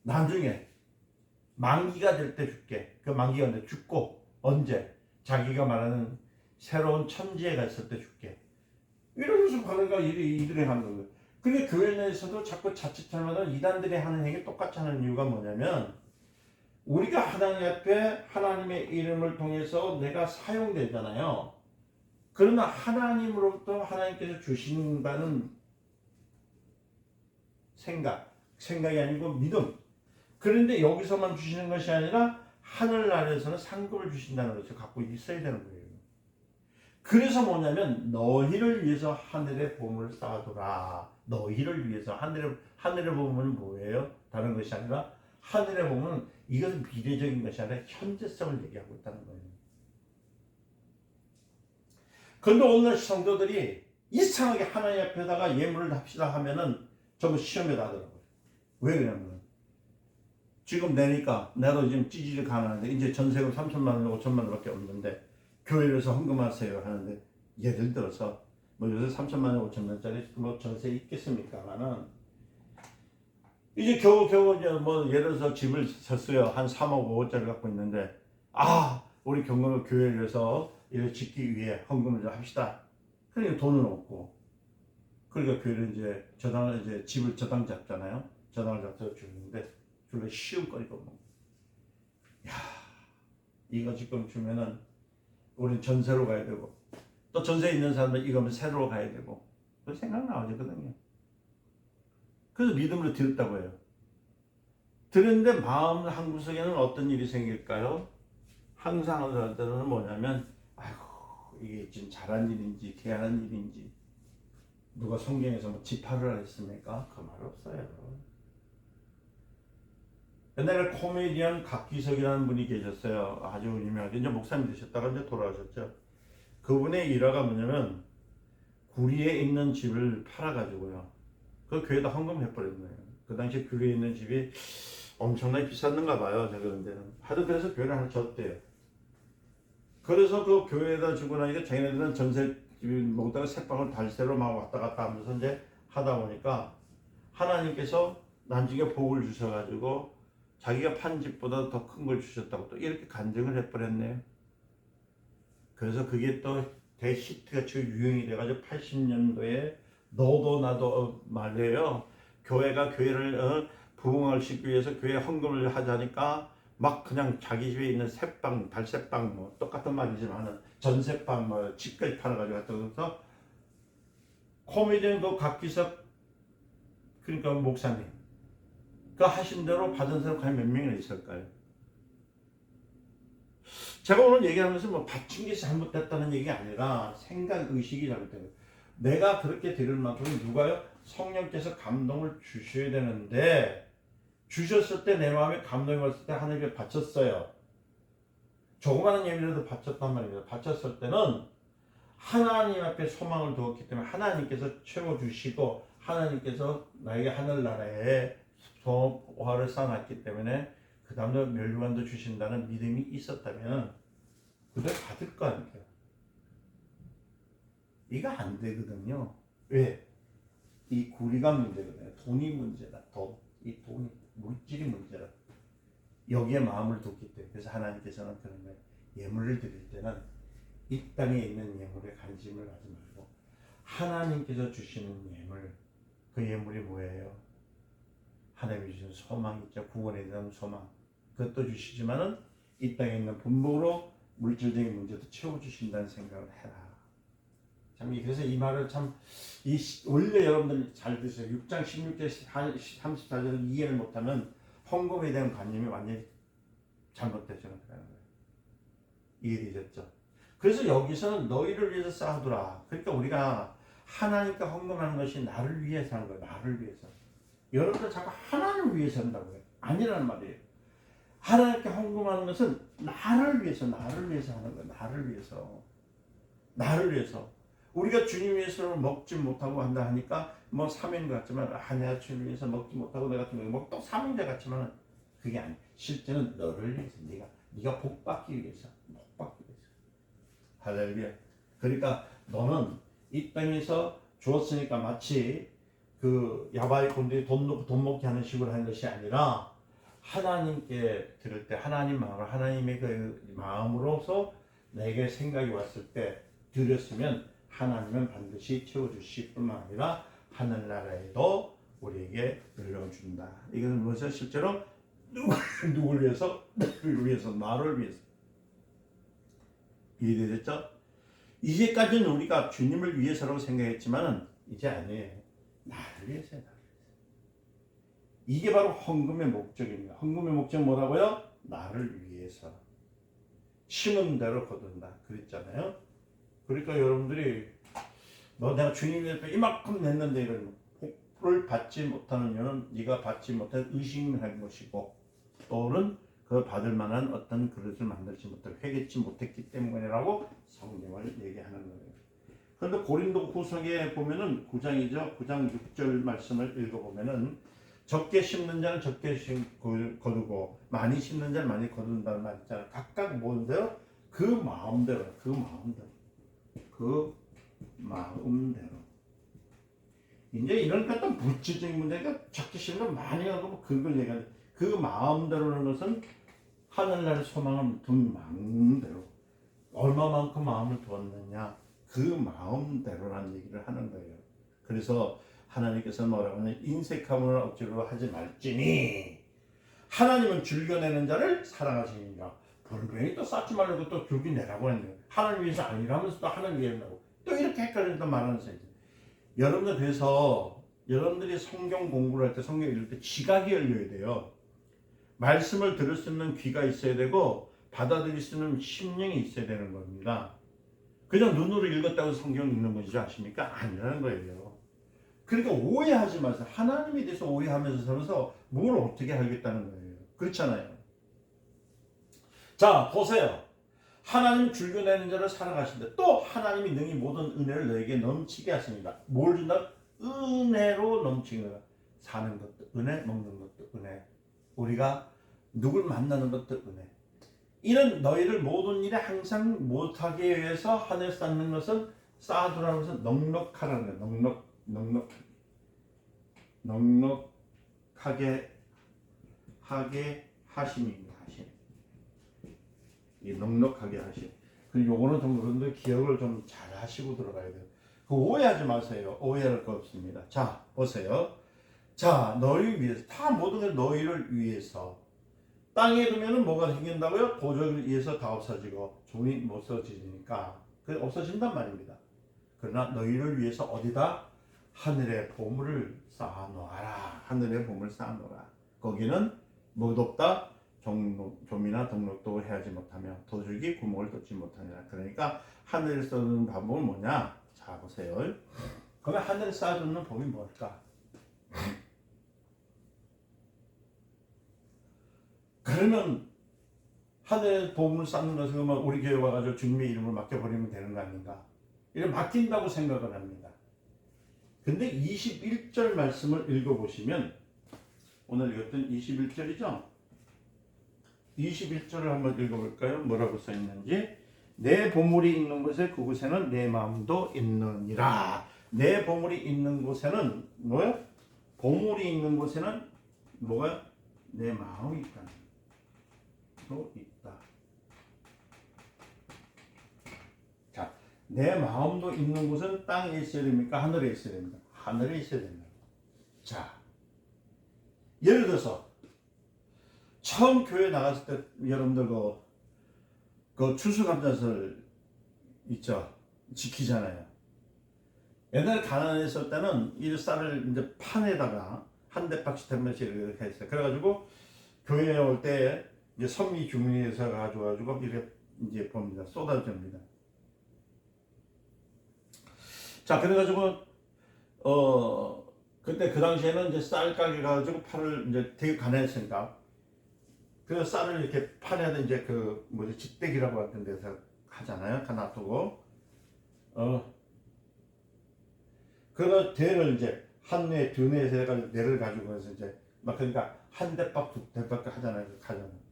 나중에 만기가 될 때 줄게. 그 만기가 될 때 죽고 언제? 자기가 말하는 새로운 천지에 갔을 때 줄게. 이러면서 받으니까 이들이 하는 거예요. 그게 교회 내에서도 자꾸 자칫하면 이단들이 하는 행위 똑같이 하는 이유가 뭐냐면 우리가 하나님 앞에 하나님의 이름을 통해서 내가 사용되잖아요. 그러면 하나님으로부터 하나님께서 주신다는 생각이 아니고 믿음. 그런데 여기서만 주시는 것이 아니라 하늘나라에서는 상급을 주신다는 것을 갖고 있어야 되는 거예요. 그래서 뭐냐면 너희를 위해서 하늘의 보물을 쌓아두라. 너희를 위해서 하늘의 보물은 뭐예요? 다른 것이 아니라 하늘의 보물은 이것은 미래적인 것이 아니라 현재성을 얘기하고 있다는 거예요. 그런데 오늘 성도들이 이상하게 하나님 앞에다가 예물을 합시다 하면은 전부 시험에 나더라고요. 왜 그러냐면 지금 내니까 나도 지금 찌질이 가능한데 이제 전세금 3천만 원, 5천만 원밖에 없는데 교회에서 헌금하세요 하는데 예를 들어서 뭐 요새 3천만 원, 5천만 원짜리 뭐 전세 있겠습니까만은 이제 겨우 이제 뭐 예를 들어서 집을 샀어요. 한 3억 5억짜리 갖고 있는데 우리 경건을 교회에서 이를 짓기 위해 헌금을 좀 합시다. 그러니까 돈은 없고 그러니까 교회를 이제 집을 저당 잡잖아요. 저당을 잡아서 주는데 줄래 시험거리가 없는 거예요. 야, 이거 지금 주면은 우리는 전세로 가야 되고 또 전세 있는 사람들 이거면 세로 가야 되고 그 생각 나오거든요. 그래서 믿음으로 드렸다고 해요. 드렸는데 마음 한구석에는 어떤 일이 생길까요? 항상 하는 때는 뭐냐면 아이고 이게 지금 잘한 일인지 개한 일인지 누가 성경에서 뭐 지파를 했습니까? 그 말 없어요. 옛날에 코미디언 각기석이라는 분이 계셨어요. 아주 유명하게 이제 목사님 되셨다가 이제 돌아가셨죠. 그분의 일화가 뭐냐면 구리에 있는 집을 팔아가지고요. 그 교회에다 헌금해버린 거예요. 그 당시 구리에 있는 집이 엄청나게 비쌌는가 봐요. 제가 그런 데는. 하도 그래서 교회를 하나 줬대요. 그래서 그 교회에다 주고 나니까 자기네들은 전세집이 먹다가 새방을 달새로 막 왔다 갔다 하면서 이제 하다 보니까 하나님께서 나중에 복을 주셔가지고 자기가 판 집보다 더 큰 걸 주셨다고 또 이렇게 간증을 해버렸네요. 그래서 그게 또 대히트가 지금 유행이 돼가지고 80년도에 너도 나도 말이에요. 교회가 교회를 부흥을 시키기 위해서 교회 헌금을 하자니까 막 그냥 자기 집에 있는 새빵, 달새빵 뭐 똑같은 말이지만 전새빵 뭐 집까지 팔아가지고 갔다 그래서 코미디언 그 각기석 그러니까 목사님 그 하신 대로 받은 사람 과연 몇 명이나 있을까요? 제가 오늘 얘기하면서 뭐 받친 게 잘못됐다는 얘기가 아니라 생각 의식이 잘못된 거예요. 내가 그렇게 드릴 만큼 누가요? 성령께서 감동을 주셔야 되는데 주셨을 때 내 마음에 감동이 왔을 때 하나님께 바쳤어요. 조그마한 예물이라도 바쳤단 말입니다. 바쳤을 때는 하나님 앞에 소망을 두었기 때문에 하나님께서 채워주시고 하나님께서 나에게 하늘나라에 소화를 쌓아놨기 때문에 그 다음에 멸류관도 주신다는 믿음이 있었다면 그대로 받을 거 아니에요. 이거 안 되거든요. 왜? 이 구리가 문제거든요. 돈이 문제다. 이 돈이 물질이 문제다. 여기에 마음을 뒀기 때문에 그래서 하나님께서는 그런 거예요. 예물을 드릴 때는 이 땅에 있는 예물에 관심을 가지 말고 하나님께서 주시는 예물, 그 예물이 뭐예요? 하나님이 주신 소망 있죠. 구원에 대한 소망. 그것도 주시지만은 이 땅에 있는 분봉으로 물질적인 문제도 채워주신다는 생각을 해라. 참 그래서 이 말을 참 원래 여러분들 잘 드세요. 6장 16절 34절을 이해를 못하면 헌금에 대한 관념이 완전히 잘못되죠. 이해되셨죠? 그래서 여기서는 너희를 위해서 쌓아두라. 그러니까 우리가 하나님께 헌금하는 것이 나를 위해서 하는 거예요. 나를 위해서. 여러분들 자꾸 하나님을 위해서 한다고 해요. 아니라는 말이에요. 하나님께 헌금하는 것은 나를 위해서 하는 거예요. 나를 위해서. 우리가 주님 위해서 먹지 못하고 한다 하니까 뭐 사명인 것 같지만 내가 주님 위해서 먹지 못하고 내가 또 사명자 같지만 그게 아니에요. 실제는 너를 위해서 네가 복 받기 위해서. 할렐루야. 그러니까 너는 이 땅에서 주었으니까 마치 그 야바이 곤들이 돈 먹게 하는 식으로 하는 것이 아니라 하나님께 들을 때 하나님 마음을 하나님의 그 마음으로서 내게 생각이 왔을 때 드렸으면 하나님은 반드시 채워주실 뿐만 아니라 하늘나라에도 우리에게 열려 준다. 이것은 무엇이요? 실제로 누구를 위해서? 나를 위해서. 이해되셨죠? 이제까지는 우리가 주님을 위해서라고 생각했지만 이제 아니에요. 나를 위해서요. 이게 바로 헌금의 목적입니다. 헌금의 목적 뭐라고요? 나를 위해서. 심은 대로 거둔다. 그랬잖아요. 그러니까 여러분들이 내가 주님 위해서 이만큼 냈는데 이런 복을 받지 못하는 이유는 네가 받지 못한 의식을 한 것이고 또는 그 받을 만한 어떤 그릇을 만들지 못하고 회개치 못했기 때문이라고 성경을 얘기하는 거예요. 그런데 고린도 후서에 보면은 9장이죠. 9장 6절 말씀을 읽어보면은 적게 심는 자는 적게 거두고 많이 심는 자는 많이 거둔다는 말 있잖아요. 각각 뭔데요? 그 마음대로. 이제 이런 것도 물질적인 문제가 적게 심는 많이 하고 그걸 얘기하는 그 마음대로라는 것은 하늘날 소망을 둔 마음대로 얼마만큼 마음을 두었느냐 그 마음대로라는 얘기를 하는 거예요. 그래서 하나님께서 뭐라고 하냐면 인색함을 억지로 하지 말지니 하나님은 즐겨내는 자를 사랑하시니라. 분명히 또 쌓지 말라고 또 즐겨내라고 했네요. 하나님 위해서 아니라면서 또 하나님 위해서라고 또 이렇게 헷갈려서 말하는 사이죠. 여러분들 그래서 여러분들이 성경 공부를 할 때 성경 읽을 때 지각이 열려야 돼요. 말씀을 들을 수 있는 귀가 있어야 되고 받아들일 수 있는 심령이 있어야 되는 겁니다. 그냥 눈으로 읽었다고 성경 읽는 건지 아십니까? 아니라는 거예요. 그러니까 오해하지 마세요. 하나님에 대해서 오해하면서 살면서 뭘 어떻게 하겠다는 거예요. 그렇잖아요. 자, 보세요. 하나님 즐겨내는 자를 사랑하신다. 또 하나님이 능히 모든 은혜를 너에게 넘치게 하십니다. 뭘 준다? 은혜로 넘치는 거다. 사는 것도 은혜, 먹는 것도 은혜. 우리가 누굴 만나는 것도 은혜. 이런 너희를 모든 일에 항상 못하게 위해서 하늘 쌓는 것은 쌓아두라는 것은 넉넉하라는 거예요. 넉넉하게 하심입니다. 이 넉넉하게 하심. 그리고 요거는 좀 여러분들 기억을 좀 잘 하시고 들어가야 돼요. 그 오해하지 마세요. 오해할 거 없습니다. 자, 보세요. 자, 너희 위해서 다 모든 게 너희를 위해서. 땅에 두면은 뭐가 생긴다고요? 도적을 위해서 다 없어지고 종이 못 써지니까 그 없어진단 말입니다. 그러나 너희를 위해서 어디다? 하늘의 보물을 쌓아놓아라. 하늘의 보물 쌓아놓아라. 거기는 무덥다. 좀이나 동력도 해하지 못하며 도둑이 구멍을 뚫지 못하니라. 그러니까 하늘을 쏘는 방법은 뭐냐? 자 보세요. 그러면 하늘을 쌓아주는 법이 뭘까? 그러면 하늘에 복음을 쌓는 것은 우리 교회 와가지고 주님의 이름을 맡겨버리면 되는 거 아닌가? 이를 맡긴다고 생각을 합니다. 근데 21절 말씀을 읽어보시면 오늘 읽었던 21절이죠? 21절을 한번 읽어볼까요? 뭐라고 써있는지. 내 보물이 있는 곳에 그곳에는 내 마음도 있느니라. 내 보물이 있는 곳에는 뭐야? 보물이 있는 곳에는 뭐가? 내 마음이 있다. 또 있다. 자, 내 마음도 있는 곳은 땅에 있어야 됩니까? 하늘에 있어야 됩니까? 하늘에 있어야 됩니다. 자, 예를 들어서 처음 교회 나갔을 때 여러분들 그 추수감사절 있죠? 지키잖아요. 옛날에 가난했을 때는 이 쌀을 이제 판에다가 한 대박씩 한 번씩 이렇게 했어요. 그래가지고 교회에 올 때 이제 선미 주민에서 가져가지고 이렇게 이제 봅니다. 쏟아집니다. 자, 그래가지고 그때 그 당시에는 이제 쌀 가게 가지고 팔을 이제 되게 가난했으니까 그 쌀을 이렇게 판에다 이제 그 뭐지 직대기라고 하던 데서 하잖아요. 다 놔두고 그 대를 이제 한 뇌, 두 뇌에서 해가지고 뇌를 가지고 해서 이제 막 그러니까 한 대박, 두 대박 하잖아요. 가잖아요.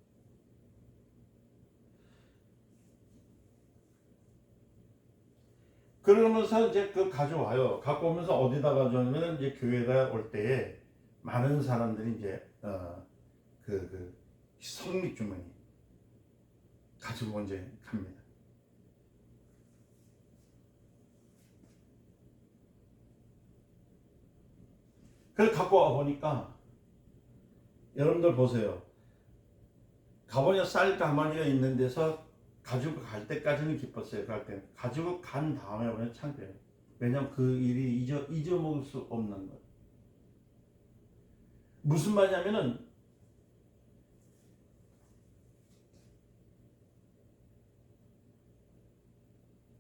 그러면서 이제 그 가져와요. 갖고 오면서 어디다 가져오냐면 이제 교회가 올 때에 많은 사람들이 이제 그 성립 주머니 가지고 이제 갑니다. 그래서 갖고 와 보니까 여러분들 보세요. 가보니 쌀 가마니가 있는 데서 가지고 갈 때까지는 기뻤어요. 갈 때. 가지고 간 다음에 보면 창피해요. 왜냐면 그 일이 잊어먹을 수 없는 거예요. 무슨 말이냐면은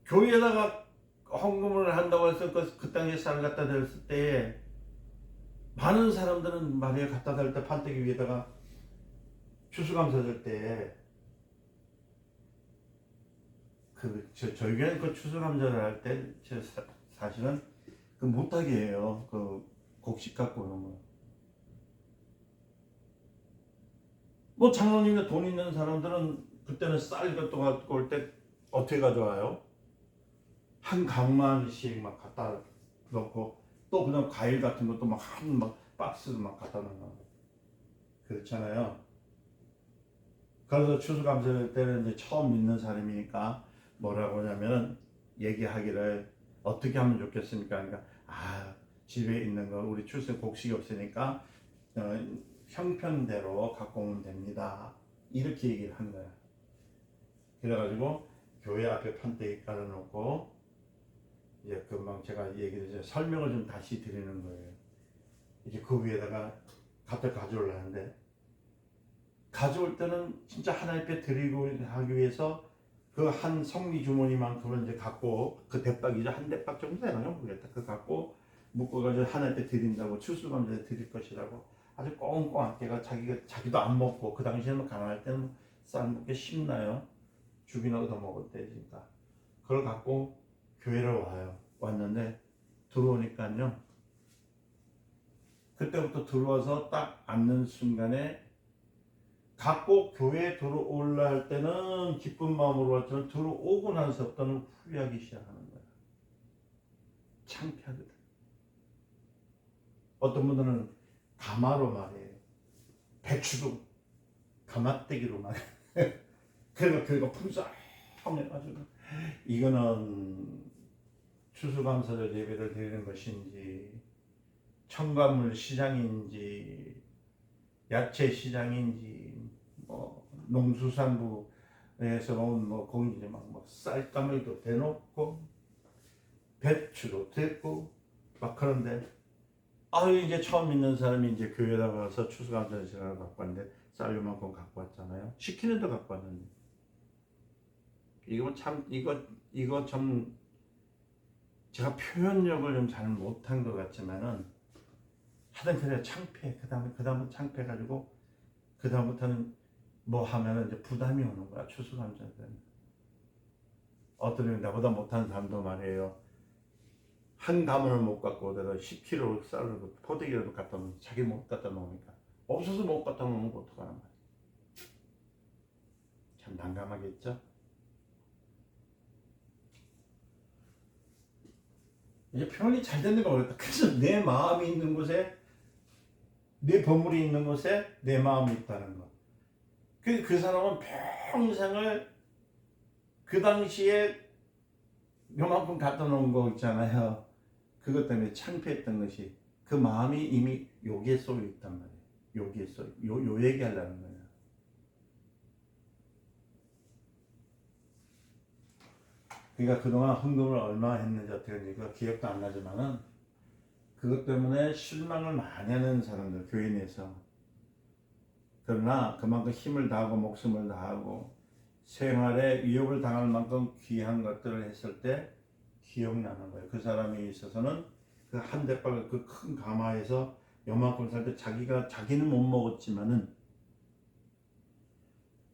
교회에다가 헌금을 한다고 해서 그 땅에 쌀을 갖다 댈 때 많은 사람들은 말이에요. 갖다 댈 때 판때기 위에다가 추수감사절 때 저희 교회는 그 추수감사를 할 때 사실은 그 못하게 해요. 그 곡식 갖고 오는 거. 뭐 장로님들 돈 있는 사람들은 그때는 쌀 것도 갖고 올 때 어떻게 가져와요? 한 강만씩 막 갖다 넣고 또 그다음 과일 같은 것도 막 박스를 막 갖다 놓고 그렇잖아요. 그래서 추수감사절 때는 이제 처음 믿는 사람이니까 뭐라고 하냐면은 얘기하기를 어떻게 하면 좋겠습니까? 그러니까 집에 있는 거 우리 추수 곡식이 없으니까 형편대로 갖고 오면 됩니다. 이렇게 얘기를 한 거야. 그래가지고 교회 앞에 판때기 깔아놓고 이제 금방 제가 얘기를 설명을 좀 다시 드리는 거예요. 이제 그 위에다가 갖다 가져오려는데 가져올 때는 진짜 하나님 앞에 드리고 하기 위해서 그 한 성리 주머니만큼은 이제 갖고 그 대박이죠. 한 대박 정도 되나요? 모르겠다. 그 갖고 묶어가지고 하나님 앞에 드린다고 추수감사에 드릴 것이라고 아주 꽁꽁하게 자기도 안 먹고 그 당시에는 가난할 때는 쌀 먹기 쉽나요? 죽이나 얻어 먹을 때니까 그걸 갖고 교회를 와요. 왔는데 들어오니까요. 그때부터 들어와서 딱 앉는 순간에 갖고 교회에 들어올라 할 때는 기쁜 마음으로 왔지만 들어오고 나서부터는 후회하기 시작하는 거야. 창피하거든. 어떤 분들은 가마로 말해요. 배추도 가마떼기로 말해요. 그러니까 교회가 풍성해가지고 이거는 추수감사절 예배를 드리는 것인지 첨가물 시장인지 야채 시장인지 뭐 농수산부에서 온 뭐 거기 이제 막 쌀가마도 대놓고 배추도 대고 막 그런데 이제 처음 믿는 사람이 이제 교회에 가서 추수감사절 지나러 갖고 왔는데 쌀 요만큼 갖고 왔잖아요. 시키는 데 갖고 왔는데 이거 좀 제가 표현력을 좀 잘 못한 것 같지만은 하여튼 그래 창피해. 그다음부터 창피해가지고 그다음부터는 뭐 하면은 이제 부담이 오는 거야. 추수감사절. 어떤 나보다 못하는 사람도 말이에요. 한 가문을 못 갖고 오다가 10kg 쌀을 포대기라도 갖다 놓으면 자기 못 갖다 놓으니까 없어서 못 갖다 놓으면 어떡하란 말이야. 참 난감하겠죠? 이제 표현이 잘 되는 거 어렵다. 그래서 내 마음이 있는 곳에 내 보물이 있는 곳에 내 마음이 있다는 거. 그 사람은 평생을 그 당시에 요만큼 갖다 놓은 거 있잖아요. 그것 때문에 창피했던 것이 그 마음이 이미 여기에 쏠려 있단 말이에요. 여기에 요 얘기하려는 거예요. 그러니까 그동안 헌금을 얼마 했는지 어떻게 했는지 기억도 안 나지만은 그것 때문에 실망을 많이 하는 사람들 교회 내에서 그러나 그만큼 힘을 다하고 목숨을 다하고 생활에 위협을 당할 만큼 귀한 것들을 했을 때 기억나는 거예요. 그 사람에 있어서는 그 한 대발 그 큰 가마에서 요만큼 살 때 자기는 못 먹었지만은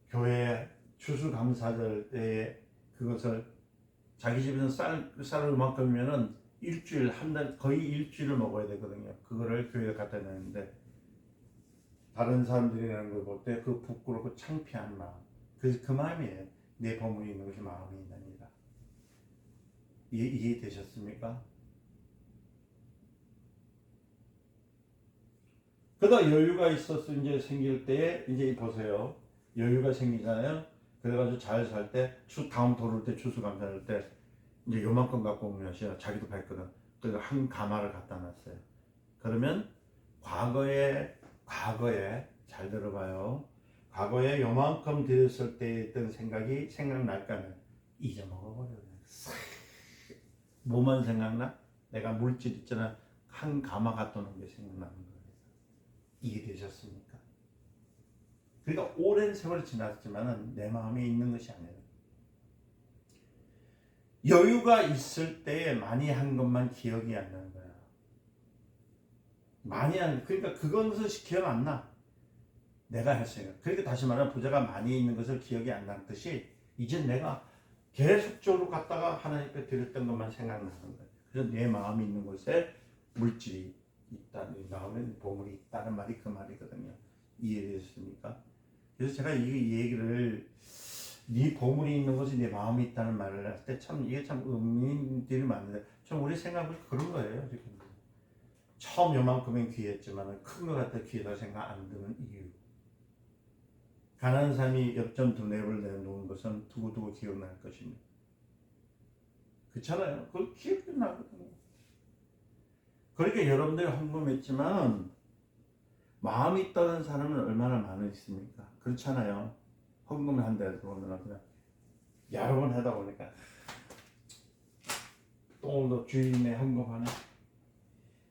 교회 추수감사절 때에 그것을 자기 집에서 쌀을 요만큼이면은 일주일 한 달 거의 일주일을 먹어야 되거든요. 그거를 교회에 갖다 내는데 다른 사람들이라는 걸 볼 때 그 부끄럽고 창피한 마음 그 마음이에요. 내 보물이 있는 것이 마음이 있느니라. 이해되셨습니까? 그러다 여유가 있어서 이제 생길 때에 이제 보세요. 여유가 생기잖아요. 그래가지고 잘 살 때 다음 돌을 때 추수감사할 때 이제 요만큼 갖고 오면 자기도 봤거든. 그래서 한 가마를 갖다 놨어요. 그러면 과거에 잘 들어봐요. 과거에 요만큼 드렸을 때 했던 생각이 생각날까는 잊어먹어버려요. 뭐만 생각나? 내가 물질 있잖아. 한 가마 갖다 놓은 게 생각나는 거예요. 이해되셨습니까? 그러니까 오랜 세월이 지났지만은 내 마음에 있는 것이 아니에요. 여유가 있을 때 많이 한 것만 기억이 안 나는 거야. 그러니까 그것은 기억 안 나. 내가 했어요. 그러니까 다시 말하면 부자가 많이 있는 것을 기억이 안 나는 듯이 이제 내가 계속적으로 갖다가 하나님께 드렸던 것만 생각나는 거예요. 그래서 내 마음이 있는 곳에 물질이 있다는 마음에 보물이 있다는 말이 그 말이거든요. 이해되셨습니까? 그래서 제가 이 얘기를 네 보물이 있는 곳에 내 마음이 있다는 말을 할 때 참 이게 참 의미들이 많은데 좀 우리 생각은 그런 거예요. 지금. 처음 요만큼은 귀했지만 큰 것 같아 귀하다 생각 안 드는 이유. 가난한 사람이 엽전 두뇌를 내놓은 것은 두고두고 기억날 것입니다. 그렇잖아요. 그걸 기억이 나거든요. 그러니까 여러분들이 헌금했지만 마음이 있다는 사람은 얼마나 많으십니까? 그렇잖아요. 헌금을 한다 그러면 그냥 여러 번 하다 보니까 또 오늘도 주일이네 헌금하네.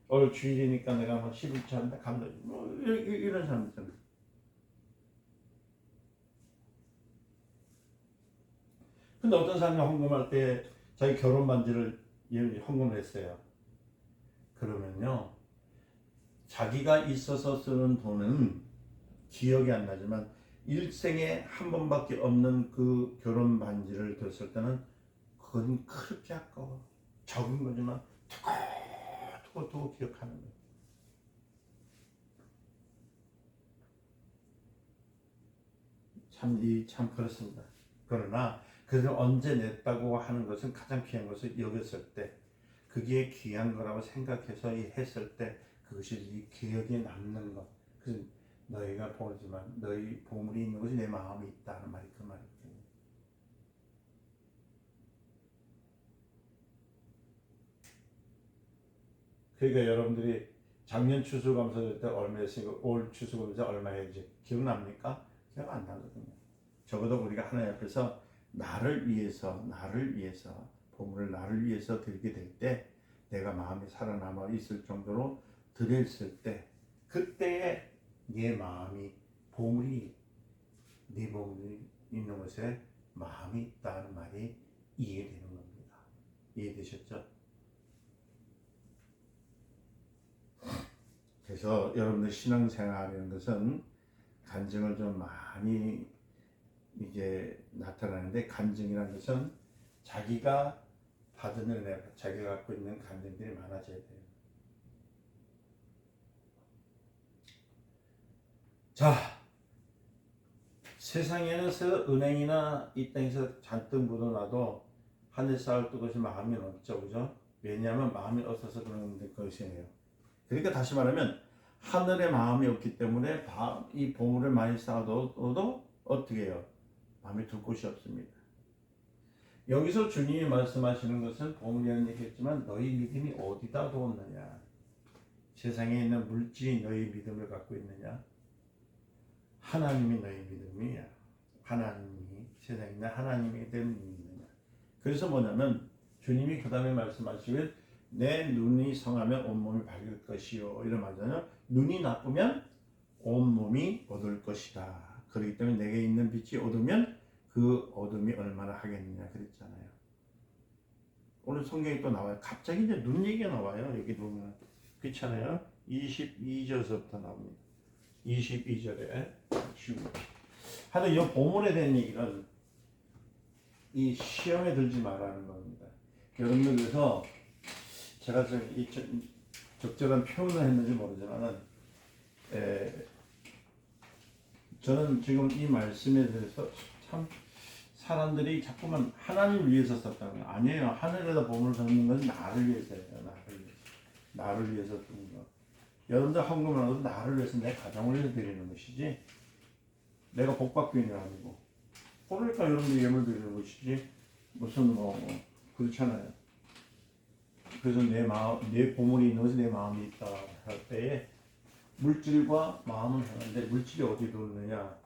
오늘 주일이니까 내가 막 11차 한다 감독 이런 사람 있잖아요. 근데 어떤 사람이 헌금할 때 자기 결혼 반지를 헌금을 했어요. 그러면요 자기가 있어서 쓰는 돈은 기억이 안 나지만 일생에 한 번밖에 없는 그 결혼 반지를 뒀을 때는 그건 그렇게 아까워. 적은 거지만 두고 기억하는 거예요. 참 그렇습니다. 그러나 그래서 언제 냈다고 하는 것은 가장 귀한 것을 여겼을 때 그게 귀한 거라고 생각해서 했을 때 그것이 이 기억에 남는 것. 그래서 너희가 보지만 너희 보물이 있는 것이 내 마음에 있다는 말이 그 말이거든요. 그러니까 여러분들이 작년 추수감사절 때 얼마 했으니까 올 추수감사 얼마 했는지 기억납니까? 기억 안 나거든요. 적어도 우리가 하나님 앞에서 나를 위해서 보물을 나를 위해서 드리게 될 때 내가 마음이 살아남아 있을 정도로 들어있을 때 그때에 네 마음이 보물이 네 보물이 있는 곳에 마음이 있다는 말이 이해되는 겁니다. 이해되셨죠? 그래서 여러분들 신앙생활이라는 것은 간증을 좀 많이 이제 나타나는데, 간증이라는 것은 자기가 받은 은혜, 자기가 갖고 있는 간증들이 많아져야 돼요. 자, 세상에서 은행이나 이 땅에서 잔뜩 묻어놔도 하늘 쌓을 것이 마음이 없죠, 그죠? 왜냐하면 마음이 없어서 그런 것이에요. 그러니까 다시 말하면 하늘에 마음이 없기 때문에 이 보물을 많이 쌓아도 어떻게 해요? 마음이 둘 곳이 없습니다. 여기서 주님이 말씀하시는 것은 보물이라는 얘기했지만 너희 믿음이 어디다 두었느냐? 세상에 있는 물질이 너희 믿음을 갖고 있느냐? 하나님이 너희 믿음이야. 하나님이 세상에 있는 하나님에 대한 믿느냐? 그래서 뭐냐면 주님이 그 다음에 말씀하시길 내 눈이 성하면 온몸이 밝을 것이요, 이런 말이잖아요. 눈이 나쁘면 온몸이 어두울 것이다. 그렇기 때문에 내게 있는 빛이 어두우면 그 어둠이 얼마나 하겠느냐 그랬잖아요. 오늘 성경에 또 나와요. 갑자기 이제 눈 얘기가 나와요. 여기 보면 그렇잖아요. 22절서부터 나옵니다. 22절에 하여튼 이 보물에 대한 얘기는 이 시험에 들지 말라는 겁니다. 여러분들, 그래서 제가 적절한 표현을 했는지 모르지만 저는 지금 이 말씀에 대해서 참 사람들이 자꾸만 하나님을 위해서 썼다는 거예요. 아니에요. 하늘에다 보물을 넣는 건 나를 위해서예요. 나를 위해서 쓰는 거. 여러분들 헌금을 하도 나를 위해서, 내 가정을 위해서 드리는 것이지 내가 복 받고 있는 게 아니고, 그러니까 여러분들 예물 드리는 것이지 무슨 그렇잖아요. 그래서 내 보물이 있는 것에 내 마음이 있다 할 때에 물질과 마음은 하나인데 물질이 어디 두느냐?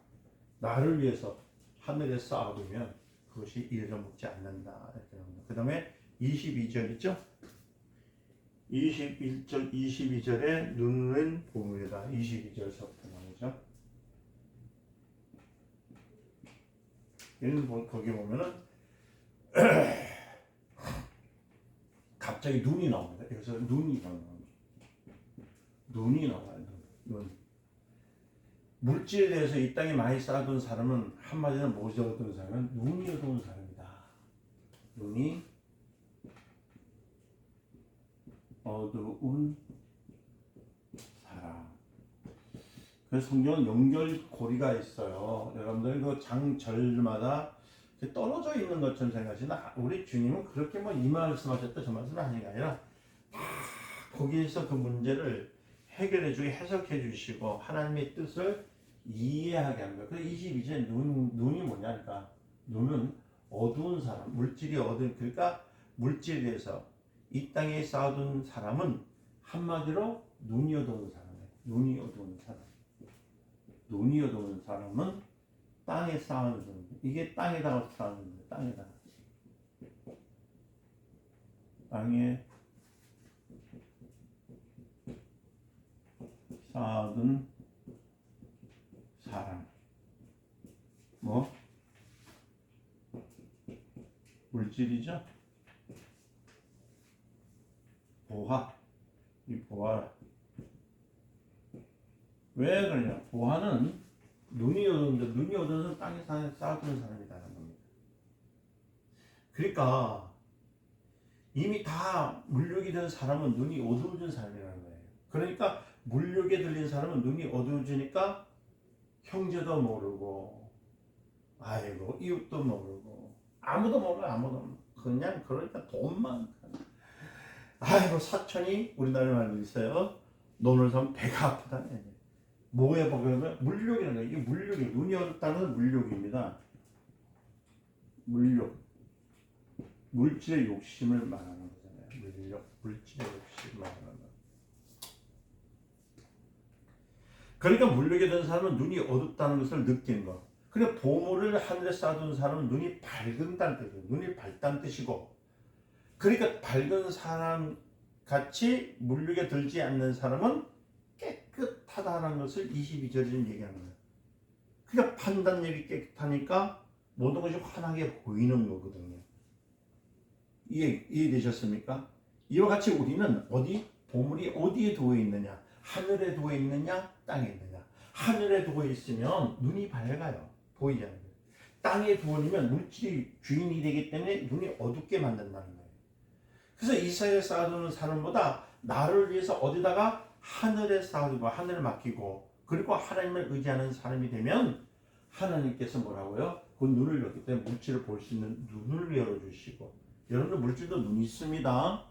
나를 위해서 하늘에 쌓아두면 그것이 잃어먹지 않는다. 그 다음에 22절 있죠? 22절에 눈은 보물이다. 22절서부터 나오죠. 거기 보면은 갑자기 눈이 나옵니다. 여기서 눈이 나와요. 눈. 물질에 대해서 이 땅에 많이 쌓아둔 사람은 한마디로 뭐지 어두운 사람은 눈이 어두운 사람이다. 눈이 어두운 사람. 그래서 성경은 연결고리가 있어요. 여러분들 그 장절마다 떨어져 있는 것처럼 생각하시나? 우리 주님은 그렇게 이 말씀하셨다 저 말씀 하시는 게 아니라 거기에서 그 문제를 해결해주고 해석해 주시고 하나님의 뜻을 이해하게 합니다. 그래서 22절 눈이 뭐냐니까, 눈은 어두운 사람, 물질이 어두운, 그러니까 물질에 대해서 이 땅에 쌓아둔 사람은 한마디로 눈이 어두운 사람이에요. 눈이 어두운 사람은 땅에 쌓아둔, 이게 땅에다가 쌓아둔 거예요. 땅에 쌓아둔 사람. 물질이죠. 보화. 왜 그러냐? 보화는 눈이 어두운 땅에 쌓아두는 사람이라는 겁니다. 그러니까 이미 다 물욕이 된 사람은 눈이 어두워진 사람이라는 거예요. 그러니까 물욕에 들린 사람은 눈이 어두워지니까 형제도 모르고, 아이고 이웃도 모르고, 아무도 모르고 그냥 그러니까 돈만. 아이고 사촌이 우리나라에 말로 있어요. 돈을 사면 배가 아프다네. 뭐에 보면 물욕이라는 거예요. 이게 물욕이, 눈이 어둡다는 물욕입니다. 물질의 욕심을 말하는 거잖아요. 물질의 욕심을 말하는 거. 그러니까 물욕에 든 사람은 눈이 어둡다는 것을 느끼는 거. 그러니까 보물을 하늘에 쌓아둔 사람은 눈이 밝은다는 뜻이에요. 눈이 밝다는 뜻이고, 그러니까 밝은 사람 같이 물욕에 들지 않는 사람은 깨끗하다는 것을 22절에 얘기하는 거예요. 그러니까 판단력이 깨끗하니까 모든 것이 환하게 보이는 거거든요. 이해되셨습니까? 이와 같이 우리는 보물이 어디에 두어 있느냐? 하늘에 두어 있느냐? 땅에 있느냐? 하늘에 두어 있으면 눈이 밝아요. 보이지 않아요. 땅에 두어지면 물질이 주인이 되기 때문에 눈이 어둡게 만든다는 거예요. 그래서 이사야에 쌓아두는 사람보다 나를 위해서 어디다가 하늘에 쌓아두고 하늘을 맡기고 그리고 하나님을 의지하는 사람이 되면 하나님께서 뭐라고요? 그 눈을 열기 때문에 물질을 볼 수 있는 눈을 열어주시고, 여러분들 물질도 눈이 있습니다.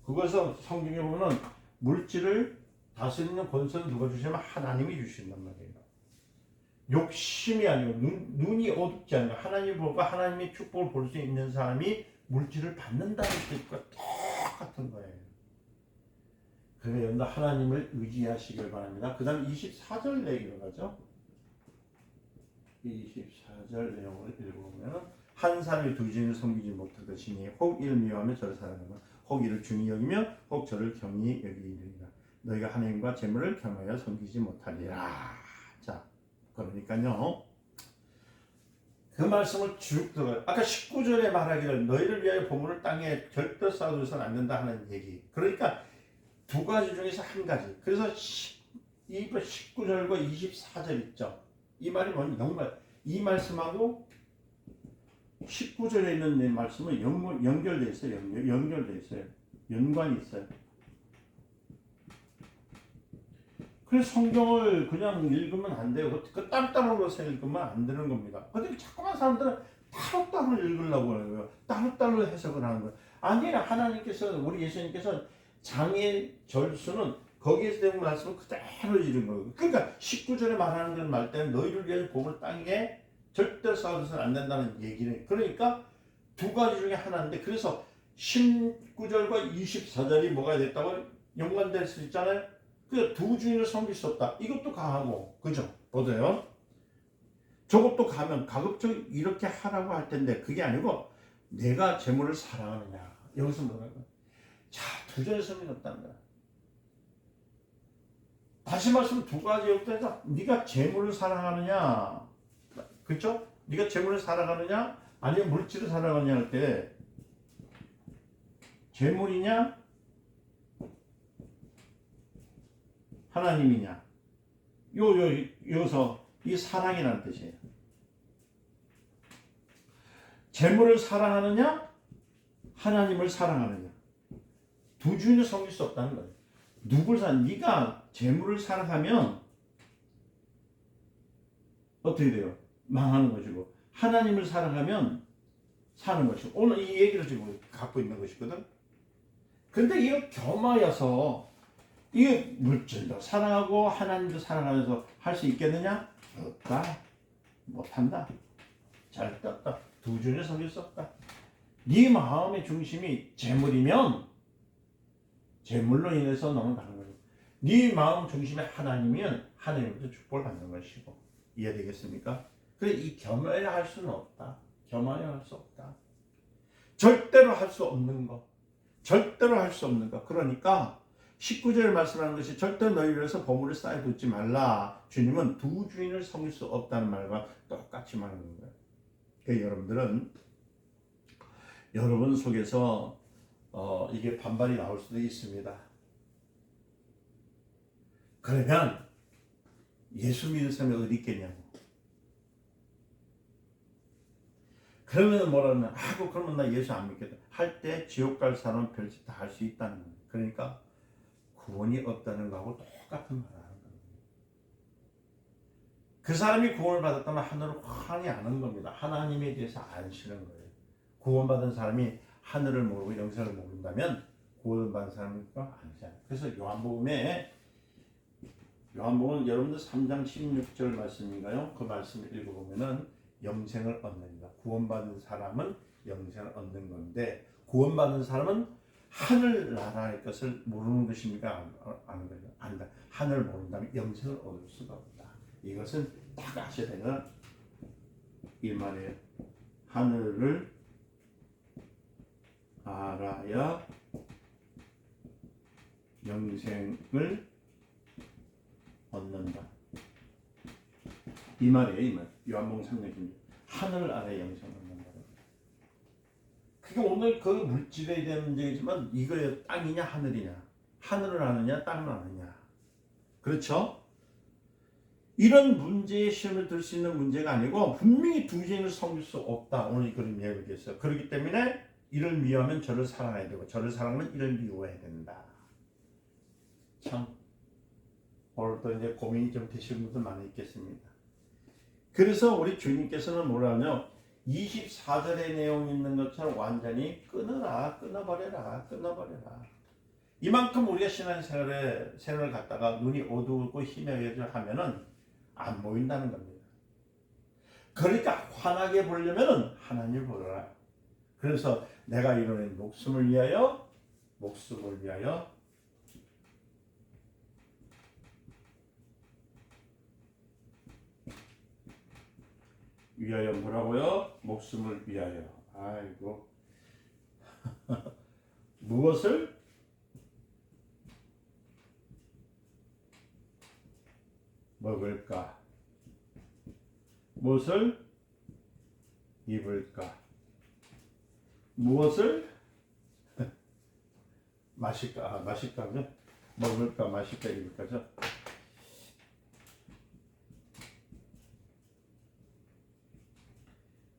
그것에서 성경에 보면 물질을 다스리는 권세는 누가 주시냐면 하나님이 주신단 말이에요. 욕심이 아니고 눈이 어둡지 않아요. 하나님 보고 하나님의 축복을 볼 수 있는 사람이 물질을 받는다는 뜻과 똑같은 거예요. 그러니까 여러분들 하나님을 의지하시길 바랍니다. 그 다음 24절 내기로 가죠. 24절 내용을 읽어보면 한 사람이 두 주인을 섬기지 못하듯이니 혹 이를 미워하며 저를 사랑하며 혹 이를 중히 여기며 혹 저를 경히 여기리라. 너희가 하나님과 재물을 겸하여 섬기지 못하리라. 자, 그러니까요. 그 말씀을 쭉 들어요. 아까 19절에 말하기를 너희를 위하여 보물을 땅에 절대 쌓아두서는 안 된다 하는 얘기. 그러니까 두 가지 중에서 한 가지. 그래서 19절과 24절 있죠. 이 말이 뭐냐? 정말 이 말씀하고 19절에 있는 내 말씀은 연결되어 있어요. 연결되어 있어요. 연관이 있어요. 그래서 성경을 그냥 읽으면 안 돼요. 그 따로따로서 읽으면 안 되는 겁니다. 근데 자꾸만 사람들은 따로따로 읽으려고 해요. 따로따로 해석을 하는 거예요. 아니에요. 하나님께서, 우리 예수님께서 장의 절수는 거기에서 된 말씀을 그대로 읽은 거예요. 그러니까 19절에 말하는 건 말 때는 너희를 위해 보물 땅에 절대 쌓아서는 안 된다는 얘기는, 그러니까 두 가지 중에 하나인데, 그래서 19절과 24절이 뭐가 됐다고 연관될 수 있잖아요. 그 두 주인을 섬길 수 없다. 이것도 강하고, 그죠? 보세요. 저것도 가면 가급적 이렇게 하라고 할 텐데 그게 아니고 내가 재물을 사랑하느냐. 여기서 뭐라고? 자, 두 주인을 섬길 수 없다는 거야. 다시 말씀 두 가지 옆에서 네가 재물을 사랑하느냐, 그렇죠? 네가 재물을 사랑하느냐, 아니면 물질을 사랑하느냐 할 때 재물이냐, 하나님이냐, 여기서 이 사랑이라는 뜻이에요. 재물을 사랑하느냐, 하나님을 사랑하느냐, 두 주인을 섬길 수 없다는 거예요. 네가 재물을 사랑하면 어떻게 돼요? 망하는 것이고, 하나님을 사랑하면 사는 것이고, 오늘 이 얘기를 지금 갖고 있는 것이거든. 근데 이거 겸하여서 이 물질도 사랑하고 하나님도 사랑하면서 할 수 있겠느냐? 없다. 못한다. 절대 없다. 두 주인을 섬길 수 없다. 네 마음의 중심이 재물이면 재물로 인해서 넘어가는 거예요. 네 마음 중심에 하나님이면 하나님부터 축복을 받는 것이고. 이해되겠습니까? 그래, 이 겸하여 할 수는 없다. 겸하여 할 수 없다. 절대로 할 수 없는 거. 절대로 할 수 없는 거. 그러니까 19절에 말씀하는 것이 절대 너희를 위해서 보물을 쌓아두지 말라. 주님은 두 주인을 섬길 수 없다는 말과 똑같이 말하는 거예요. 그러니까 여러분들은 여러분 속에서 이게 반발이 나올 수도 있습니다. 그러면 예수 믿는 사람이 어디 있겠냐고. 그러면 뭐라면 그러면 나 예수 안 믿겠다 할 때 지옥 갈 사람은 별짓 다 할 수 있다는 거예요. 그러니까 구원이 없다는 거하고 똑같은 말을 하는 거예요. 그 사람이 구원을 받았다면 하늘을 환히 아는 겁니다. 하나님에 대해서 아시는 거예요. 구원받은 사람이 하늘을 모르고 영생을 모른다면 구원받은 사람이니까 아니잖아요. 그래서 요한복음은 여러분들 3장 16절 말씀인가요? 그 말씀을 읽어보면은 영생을 얻는다. 구원받은 사람은 영생을 얻는 건데, 구원받은 사람은 하늘 나라의 것을 모르는 것입니까? 아는 거죠. 안다. 하늘을 모른다면 영생을 얻을 수가 없다. 이것은 딱 아셔야 되는 이 말이에요. 하늘을 알아야 영생을 얻는다. 이 말이에요, 이 말. 요한복음 3장 하늘 아래 영생을 얻는다. 그게 오늘 그 물질에 대한 문제이지만 이거예요. 땅이냐 하늘이냐, 하늘을 아느냐 땅을 아느냐. 그렇죠? 이런 문제에 시험을 들 수 있는 문제가 아니고 분명히 두 죄인을 섬길 수 없다. 오늘 그런 이야기를 했어요. 그렇기 때문에 이를 미워하면 저를 사랑해야 되고 저를 사랑하면 이를 미워해야 된다. 참 오늘도 이제 고민이 좀 되시는 분들 많이 있겠습니다. 그래서 우리 주님께서는 뭐라 하냐, 24절의 내용이 있는 것처럼 완전히 끊어라, 끊어버려라. 이만큼 우리가 신앙생활을 갖다가 눈이 어두우고 희미하게 하면은 안 보인다는 겁니다. 그러니까 환하게 보려면은 하나님을 보라. 그래서 내가 이루는 목숨을 위하여 뭐라고요? 목숨을 위하여. 아이고. 무엇을? 먹을까? 무엇을 입을까? 무엇을 마실까? 마실까죠? 먹을까, 마실까, 입을까죠?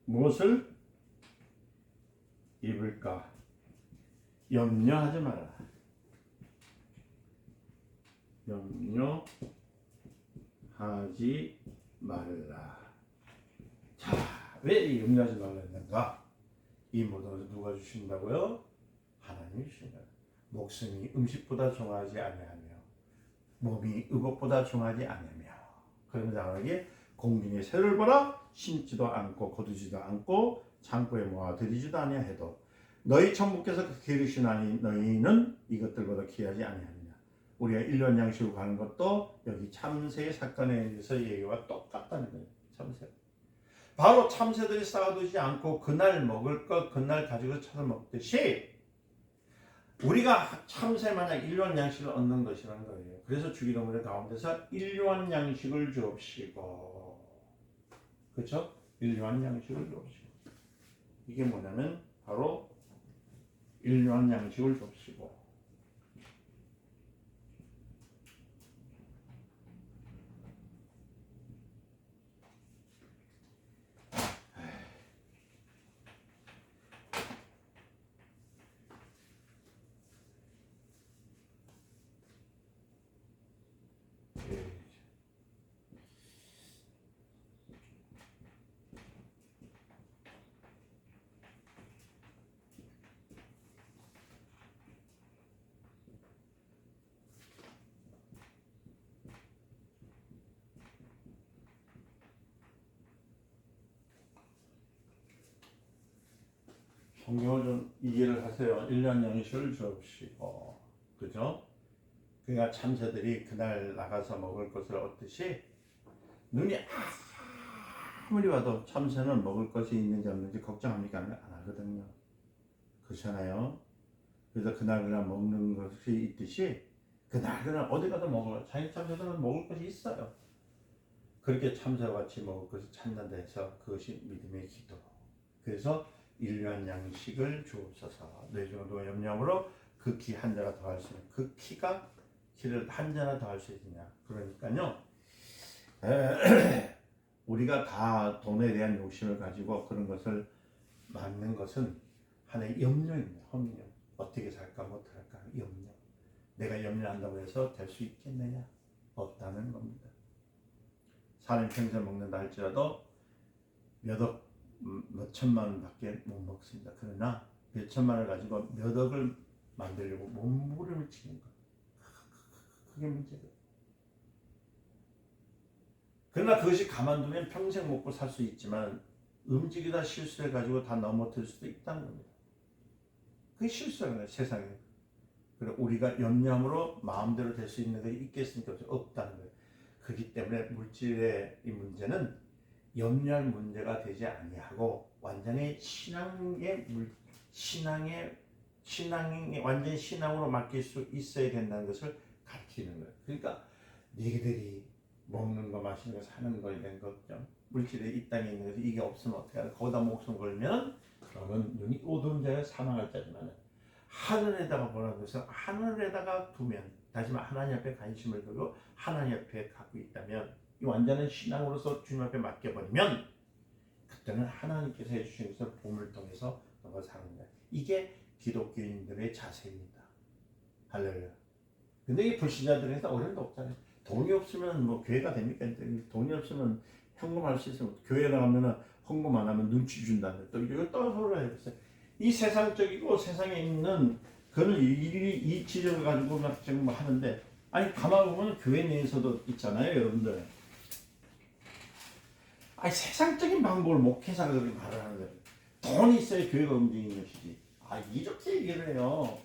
무엇을 입을까? 염려하지 마라. 염려하지 말라. 자, 왜 염려하지 말라 했는가? 이 모든 것을 누가 주신다고요? 하나님이 주신다. 목숨이 음식보다 중하지 아니하며 몸이 의복보다 중하지 아니하며. 그러면 나에게 공중의 새를 보라. 심지도 않고 거두지도 않고 창고에 모아들이지도 아니하여도 너희 천부께서 기르시나니 너희는 이것들보다 귀하지 아니하느냐. 우리가 1년 양식으로 가는 것도 여기 참새의 사건에 대해서 얘기와 똑같다는 거예요. 참새. 바로 참새들이 쌓아두지 않고 그날 먹을 것 그날 가지고 찾아 먹듯이 우리가 참새 마냥 일반 양식을 얻는 것이라는 거예요. 그래서 주기도문의 가운데서 일반 양식을 주옵시고, 그렇죠? 일반 양식을 주옵시고. 이게 뭐냐면 바로 일반 양식을 주옵시고. 성경을 좀 이해를 하세요. 1년 양식을 주옵시고, 그죠? 그러니까 참새들이 그날 나가서 먹을 것을 얻듯이 눈이 아무리 와도 참새는 먹을 것이 있는지 없는지 걱정합니까? 안 하거든요. 그렇잖아요. 그래서 그날 먹는 것이 있듯이 그날 어디 가도 먹을, 자기 참새들은 먹을 것이 있어요. 그렇게 참새와 같이 먹을 것을 찾는다 해서 그것이 믿음의 기도. 그래서 일반 양식을 주옵소서. 내 정도가 염려함으로 그 키 한 자가 더할 수 있는, 그 키를 한 자나 더할 수 있느냐. 그러니까요, 우리가 다 돈에 대한 욕심을 가지고 그런 것을 막는 것은 하나의 염려입니다. 염려. 어떻게 살까, 어떻게 할까, 염려. 내가 염려한다고 해서 될 수 있겠느냐? 없다는 겁니다. 사람이 평생 먹는다 할지라도 몇 천만 원밖에 못 먹습니다. 그러나 몇 천만 원을 가지고 몇 억을 만들려고 몸부림을 치는 것. 그게 문제예요. 그러나 그것이 가만두면 평생 먹고 살 수 있지만 움직이다 실수해가지고 다 넘어뜨릴 수도 있다는 겁니다. 그게 실수라는 거예요, 세상에. 그리고 우리가 염려함으로 마음대로 될 수 있는 게 있겠습니까? 없다는 거예요. 그렇기 때문에 물질의 이 문제는 염려할 문제가 되지 아니하고 완전히 신앙의 신앙이 완전 신앙으로 맡길 수 있어야 된다는 것을 가르치는 거예요. 그러니까 너희들이 먹는 거, 마시는 거, 사는 거에 대한 걱정, 물질이 이 땅에 있는 것이 이게 없으면 어떻게 하나 거기다 목숨 걸면 그러면 눈이 어두운 자가 사망할 자지만 하늘에다가 보라는 것은 하늘에다가 두면 다시 말해 하나님 앞에 관심을 두고 하나님 앞에 갖고 있다면 이 완전한 신앙으로서 주님 앞에 맡겨버리면 그때는 하나님께서 해주신 것을 봄을 통해서 너가 사는 거야. 이게 기독교인들의 자세입니다. 할렐루야. 근데 이 불신자들은 어려운 게 없잖아요. 돈이 없으면 뭐 교회가 됩니까? 돈이 없으면 헌금할 수 있으면 교회 나가면은 헌금 안 하면 눈치 준다는 또 이거 떠서로 해보세요. 이 세상적이고 세상에 있는 그런 이 지적을 가지고 막 지금 뭐 하는데 아니 가만 보면 교회 내에서도 있잖아요, 여러분들. 아니 세상적인 방법을 목회자가 그렇게 말을 하는 거예요. 돈이 있어야 교회가 움직이는 것이지. 아 이렇게 얘기를 해요.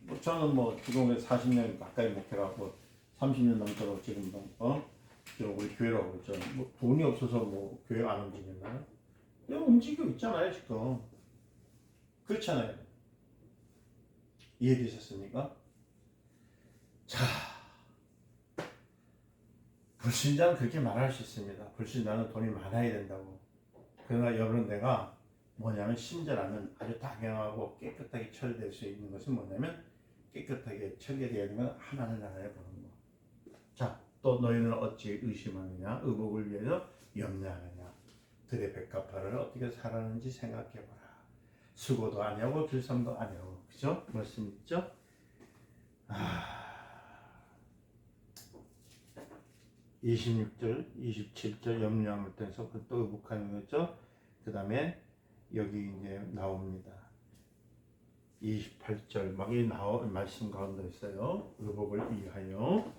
뭐 저는 뭐 지금 40년 가까이 목회하고 30년 넘도록 지금 지금 우리 교회라고 있죠. 뭐 돈이 없어서 뭐 교회가 안 움직였나요? 그냥 움직이고 있잖아요 지금. 그렇잖아요. 이해되셨습니까? 자, 불신자는 그렇게 말할 수 있습니다. 불신자는 돈이 많아야 된다고. 그러나 여러분 내가 뭐냐면 신자라면 아주 당연하고 깨끗하게 처리될 수 있는 것은 뭐냐면 깨끗하게 처리되어야 되는 건 하나님 나라에 보는 거. 자, 또 너희는 어찌 의심하느냐 의복을 위해서 염려하느냐 들의 백합화를 어떻게 살았는지 생각해보라. 수고도 아니하고 길쌈도 아니하고 그죠? 말씀 있죠? 26절, 27절 염려함을 통해서 또 의복하는 거죠. 그 다음에 여기 이제 나옵니다. 28절 막 이 말씀 가운데 있어요. 의복을 위하여.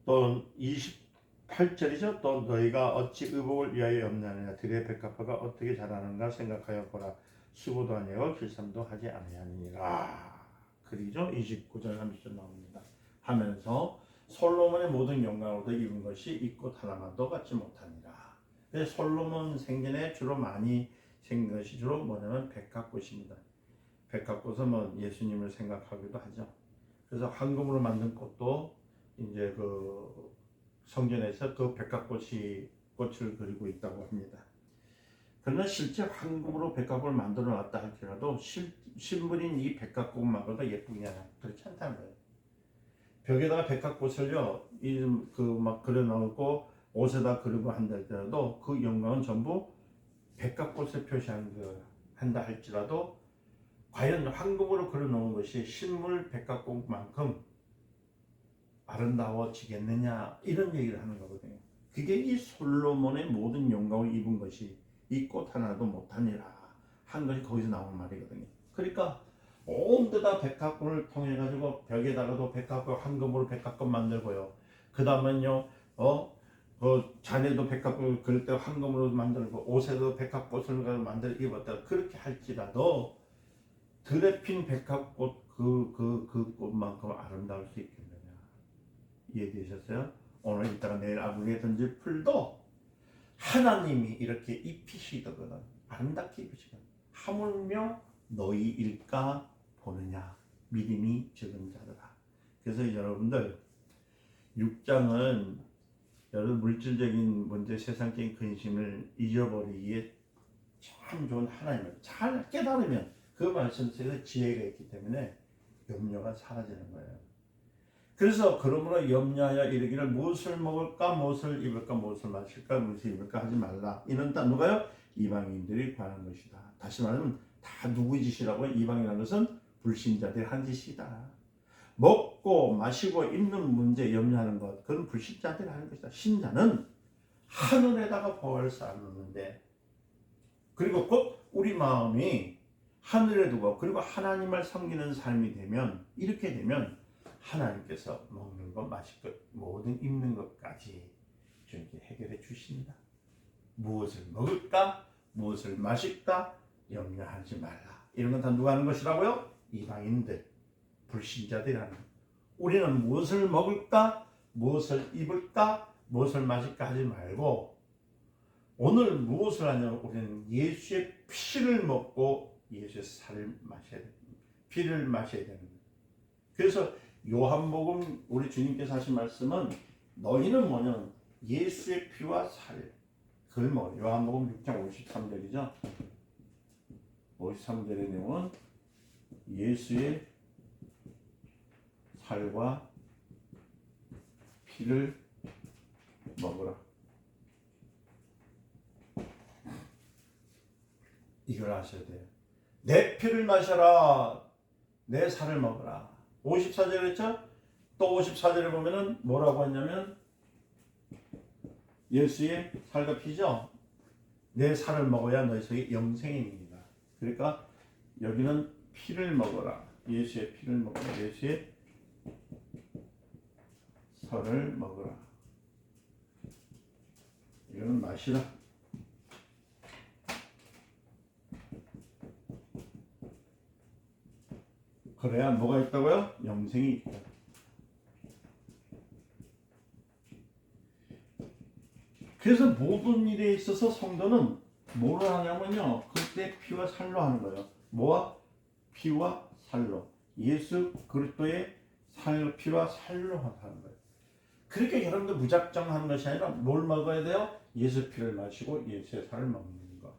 또 28절이죠. 또 너희가 어찌 의복을 위하여 염려하느냐 들의 백합화가 어떻게 자라는가 생각하여 보라. 수고도 아니하고 길쌈도 하지 아니하니라. 그리죠. 29절 30절 나옵니다. 하면서 솔로몬의 모든 영광으로도 입은 것이 이꽃 하나만도 갖지 못하니라. 솔로몬 생전에 주로 많이 생긴 것이 주로 뭐냐면 백합꽃입니다. 백합꽃은 뭐 예수님을 생각하기도 하죠. 그래서 황금으로 만든 꽃도 이제 그 성전에서 그 백합꽃을 그리고 있다고 합니다. 그러나 실제 황금으로 백합을 만들어 놨다 할지라도 실물인 이 백합꽃만으로도 예쁘냐 그렇지 않다는 거예요. 벽에다가 백합꽃을요 그 막 그려 놓고 옷에다 그리고 한다 할지라도 그 영광은 전부 백합꽃을 표시한다 할지라도 과연 황금으로 그려 놓은 것이 실물 백합꽃만큼 아름다워지겠느냐 이런 얘기를 하는 거거든요. 그게 이 솔로몬의 모든 영광을 입은 것이 이 꽃 하나도 못하니라 한 것이 거기서 나온 말이거든요. 그러니까 온 데다 백합꽃을 통해 가지고 벽에다가도 백합꽃 황금으로 백합꽃 만들고요. 그 다음은요 자네도 백합꽃을 그릴 때 황금으로 만들고 옷에도 백합꽃을 만들어 입었다 그렇게 할지라도 들에 핀 백합꽃 그 꽃만큼 아름다울 수 있겠느냐. 이해되셨어요? 오늘 이따가 내일 아궁이에 던질 풀도 하나님이 이렇게 입히시거든. 아름답게 입히시거든. 하물며 너희일까 보느냐. 믿음이 적은 자들아. 그래서 여러분들 6장은 여러분 물질적인 문제, 세상적인 근심을 잊어버리기에 참 좋은 하나님을 잘 깨달으면 그 말씀 속에 지혜가 있기 때문에 염려가 사라지는 거예요. 그래서 그러므로 염려하여 이르기를 무엇을 먹을까, 무엇을 입을까, 무엇을 마실까, 무엇을 입을까 하지 말라. 이는 다 누가요? 이방인들이 관한 것이다. 다시 말하면 다 누구의 짓이라고? 이방이라는 것은 불신자들이 한 짓이다. 먹고 마시고 입는 문제 염려하는 것, 그건 불신자들이 하는 것이다. 신자는 하늘에다가 보화를 쌓았는데, 그리고 곧 우리 마음이 하늘에 두고 그리고 하나님을 섬기는 삶이 되면, 이렇게 되면 하나님께서 먹는 것, 마실 것, 모든 입는 것까지 주님께 해결해 주신다. 무엇을 먹을까, 무엇을 마실까 염려하지 말라. 이런 건 다 누가 하는 것이라고요? 이방인들, 불신자들이 하는 것. 우리는 무엇을 먹을까, 무엇을 입을까, 무엇을 마실까 하지 말고 오늘 무엇을 하냐면 우리는 예수의 피를 먹고 예수의 살을 마셔야 됩니다. 피를 마셔야 되는 거예요. 그래서 요한복음 우리 주님께서 하신 말씀은 너희는 뭐냐면 예수의 피와 살 그걸 먹어요. 요한복음 6장 53절이죠. 53절의 내용은 예수의 살과 피를 먹으라. 이걸 아셔야 돼요. 내 피를 마셔라. 내 살을 먹으라. 54절에 했죠? 또 54절에 보면은 뭐라고 했냐면 예수의 살과 피죠. 내 살을 먹어야 너희 속에 영생입니다. 그러니까 여기는 피를 먹어라. 예수의 피를 먹어라. 예수의 살을 먹어라. 이거는 마시라. 그래야 뭐가 있다고요? 영생이 있다. 그래서 모든 일에 있어서 성도는 뭐를 하냐면요. 그때 피와 살로 하는 거예요. 뭐와? 피와 살로. 예수 그리스도의 살, 피와 살로 하는 거예요. 그렇게 여러분들 무작정 하는 것이 아니라 뭘 먹어야 돼요? 예수 피를 마시고 예수의 살을 먹는 거.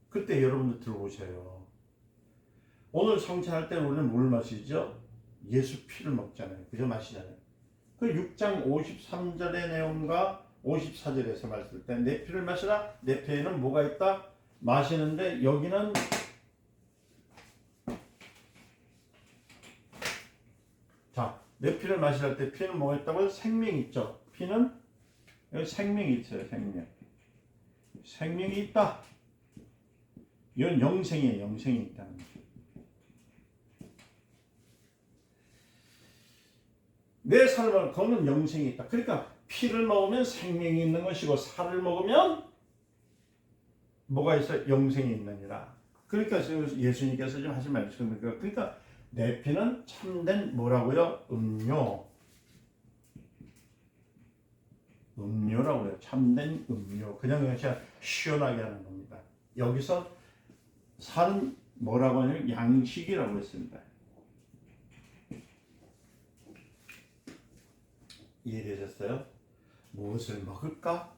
그때 여러분들 들어오셔요. 오늘 성찬할 때 우리는 뭘 마시죠? 예수 피를 먹잖아요. 그저 마시잖아요. 그 6장 53절의 내용과 54절에서 말씀 때 내 피를 마시라. 내 피에는 뭐가 있다? 마시는데 여기는 자, 내 피를 마시라 때 피는 뭐가 있다고요? 생명이 있죠. 피는 여기 생명이 있어요. 생명. 생명이 있다. 이건 영생이에요. 영생이 있다는 거죠. 내 살을 먹으면 그거는 영생이 있다. 그러니까 피를 먹으면 생명이 있는 것이고 살을 먹으면 뭐가 있어요? 영생이 있느니라. 그러니까 예수님께서 지금 하신 말씀입니다. 그러니까 내 피는 참된 뭐라고요? 음료라고 해요. 참된 음료. 그냥 시원하게 하는 겁니다. 여기서 살은 뭐라고 하냐면 양식이라고 했습니다. 이해되셨어요? 무엇을 먹을까?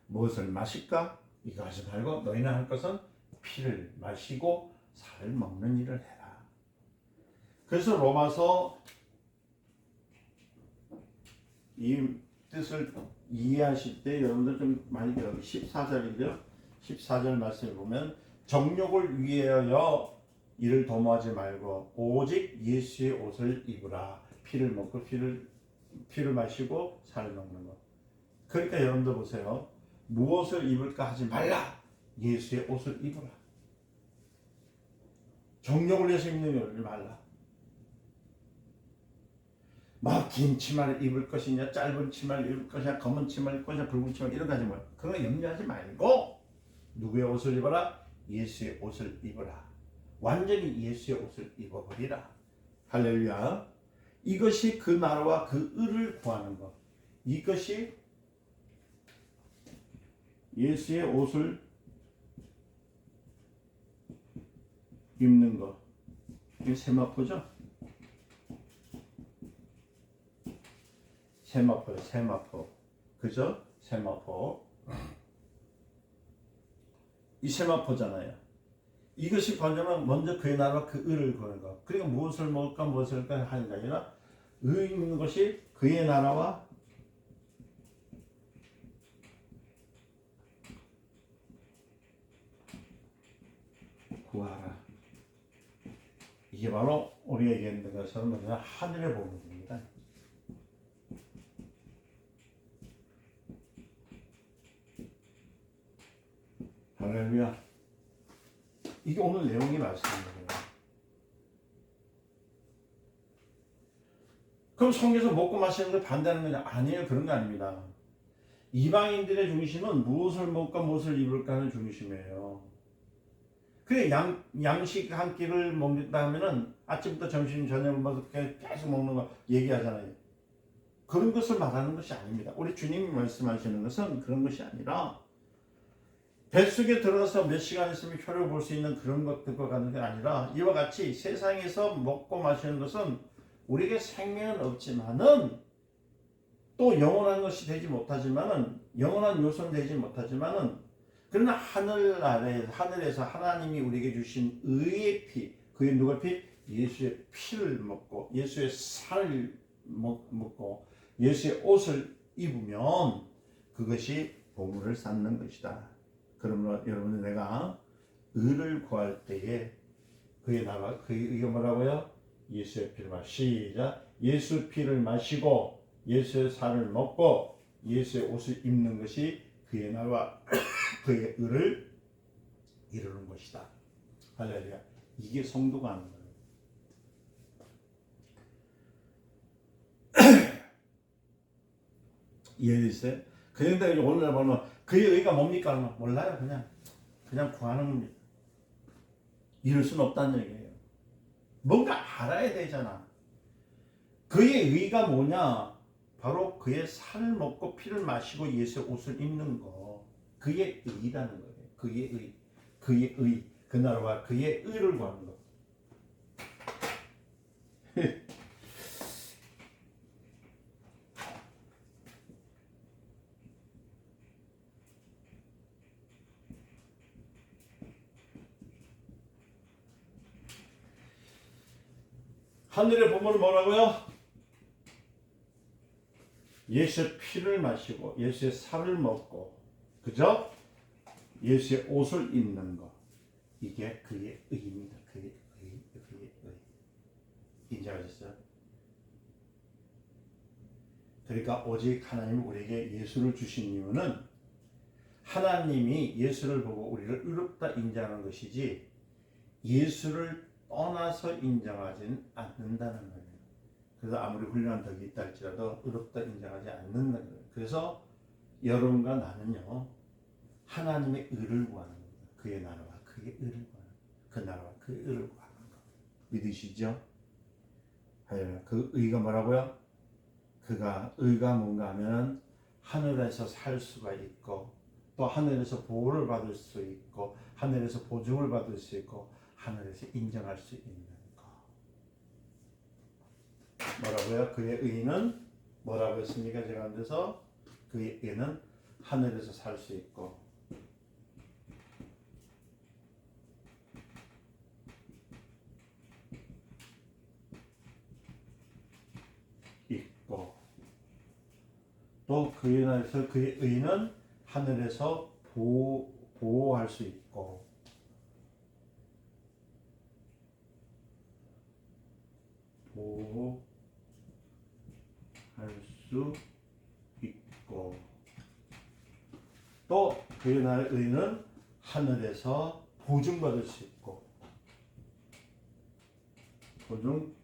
무엇을 마실까? 이거 하지 말고 너희는 할 것은 피를 마시고 살을 먹는 일을 해라. 그래서 로마서 이 뜻을 이해하실 때 여러분들 좀 많이 들어요. 14절이죠. 14절 말씀을 보면 정욕을 위하여 이를 도모하지 말고 오직 예수의 옷을 입으라. 피를 먹고 피를 마시고 살을 먹는 것. 그러니까 여러분들 보세요. 무엇을 입을까 하지 말라. 예수의 옷을 입으라. 정욕을 위해서 입는 것을 말라. 막 긴 치마를 입을 것이냐, 짧은 치마를 입을 것이냐, 검은 치마를 입을 것이냐, 붉은 치마를 이런 거 하지 말고 그런 거 염려하지 말고 누구의 옷을 입어라? 예수의 옷을 입어라. 완전히 예수의 옷을 입어버리라. 할렐루야. 이것이 그 나라와 그 의를 구하는 것. 이것이 예수의 옷을 입는 것. 이게 세마포죠? 세마포요, 세마포. 그죠? 세마포. 이 세마포잖아요. 이것이 뭐냐면 먼저 그의 나라와 그 의를 구하는 것. 그러니까 무엇을 먹을까 무엇을 할까 하는 게 아니라 의 있는 것이 그의 나라와 구하라. 이게 바로 우리가 얘기하는 것처럼 뭐냐 하늘의 복음입니다. 할렐루야. 이게 오늘 내용이 말씀입니다. 그럼 성경에서 먹고 마시는 걸 반대하는 거냐? 아니에요. 그런 거 아닙니다. 이방인들의 중심은 무엇을 먹을까 무엇을 입을까 하는 중심이에요. 그래 양식 한 끼를 먹는다 하면은 아침부터 점심 저녁 뭐 계속 먹는 거 얘기하잖아요. 그런 것을 말하는 것이 아닙니다. 우리 주님이 말씀하시는 것은 그런 것이 아니라 뱃속에 들어가서 몇 시간 있으면 효력을 볼 수 있는 그런 것들과 같은 게 아니라 이와 같이 세상에서 먹고 마시는 것은 우리에게 생명은 없지만은 또 영원한 것이 되지 못하지만은 영원한 요소는 되지 못하지만은 그러나 하늘 아래 하늘에서 하나님이 우리에게 주신 의의 피, 그게 누가 피? 예수의 피를 먹고 예수의 살을 먹고 예수의 옷을 입으면 그것이 보물을 쌓는 것이다. 그러므로 여러분 내가 의를 구할 때에 그의 나라 그의 의가 뭐라고요? 예수의 피를 시작. 예수 피를 마시고 예수의 살을 먹고 예수의 옷을 입는 것이 그의 나와 그의 의를 이루는 것이다. 할렐루야. 이게 성도가 하는 거예요. 이해되세요? 그런데 오늘 보면 그의 의가 뭡니까? 몰라요. 그냥 구하는 겁니다. 이룰 수는 없다는 얘기예요. 뭔가 알아야 되잖아. 그의 의가 뭐냐? 바로 그의 살을 먹고 피를 마시고 예수의 옷을 입는 거. 그의 의라는 거예요. 그의 의, 그 나라와 그의 의를 구하는 거. 하늘의 보물은 뭐라고요? 예수의 피를 마시고 예수의 살을 먹고 그죠? 예수의 옷을 입는 것. 이게 그의 의입니다. 그의 의. 인정하셨어요? 그러니까 오직 하나님이 우리에게 예수를 주신 이유는 하나님이 예수를 보고 우리를 의롭다 인정하는 것이지 예수를 떠나서 인정하지는 않는다는 거예요. 그래서 아무리 훌륭한 덕이 있다 할지라도 의롭다 인정하지 않는다는 거예요. 그래서 여러분과 나는요 하나님의 의를 구하는 겁니다. 그의 나라와 그의 의를 구하는 거예요. 그 나라와 그 의를 구하는 거 믿으시죠? 그 의가 뭐라고요? 그가 의가 뭔가 하면 하늘에서 살 수가 있고 또 하늘에서 보호를 받을 수 있고 하늘에서 보증을 받을 수 있고 하늘에서 인정할 수 있는 것. 뭐라고요? 그의 의는 뭐라고 했습니까? 제가 앉아서 그의 의는 하늘에서 살 수 있고 또 그의 나라에서 그의 의는 하늘에서 보호할 수 있고 보호할 수 있고 또 그의 나라의 의는 하늘에서 보증받을 수 있고 보증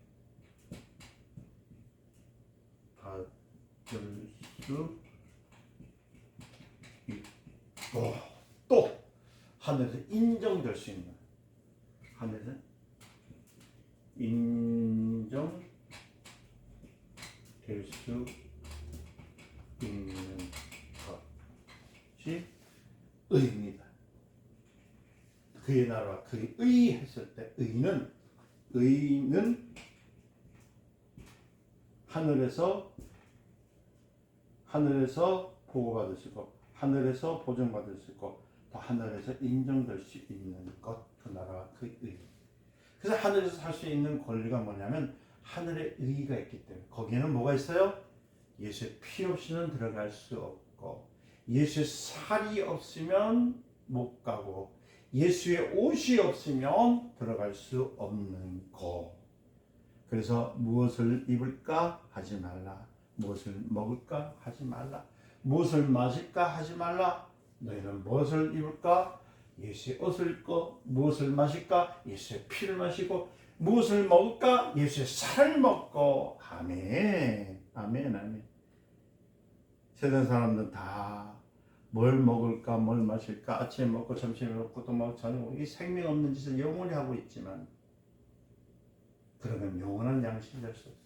받을 수 있고 또 하늘에서 인정될 수 있는 하늘에서 인정될 수 있는 것이 의입니다. 그의 나라와 그의 의 했을 때 의는 하늘에서 보호받을 수 있고 하늘에서 보증받을 수 있고 또 하늘에서 인정될 수 있는 것, 그 나라와 그 의. 그래서 하늘에서 살 수 있는 권리가 뭐냐면 하늘의 의가 있기 때문에 거기에는 뭐가 있어요? 예수의 피 없이는 들어갈 수 없고 예수의 살이 없으면 못 가고 예수의 옷이 없으면 들어갈 수 없는 거. 그래서 무엇을 입을까 하지 말라. 무엇을 먹을까 하지 말라. 무엇을 마실까 하지 말라. 너희는 무엇을 입을까? 예수의 옷을 입고 무엇을 마실까? 예수의 피를 마시고 무엇을 먹을까? 예수의 살을 먹고. 아멘. 아멘. 아멘. 세상 사람들은 다 뭘 먹을까, 뭘 마실까, 아침에 먹고 점심에 먹고 또 먹고 저녁 먹고 이 생명 없는 짓을 영원히 하고 있지만 그러면 영원한 양식이 될 수 없어요.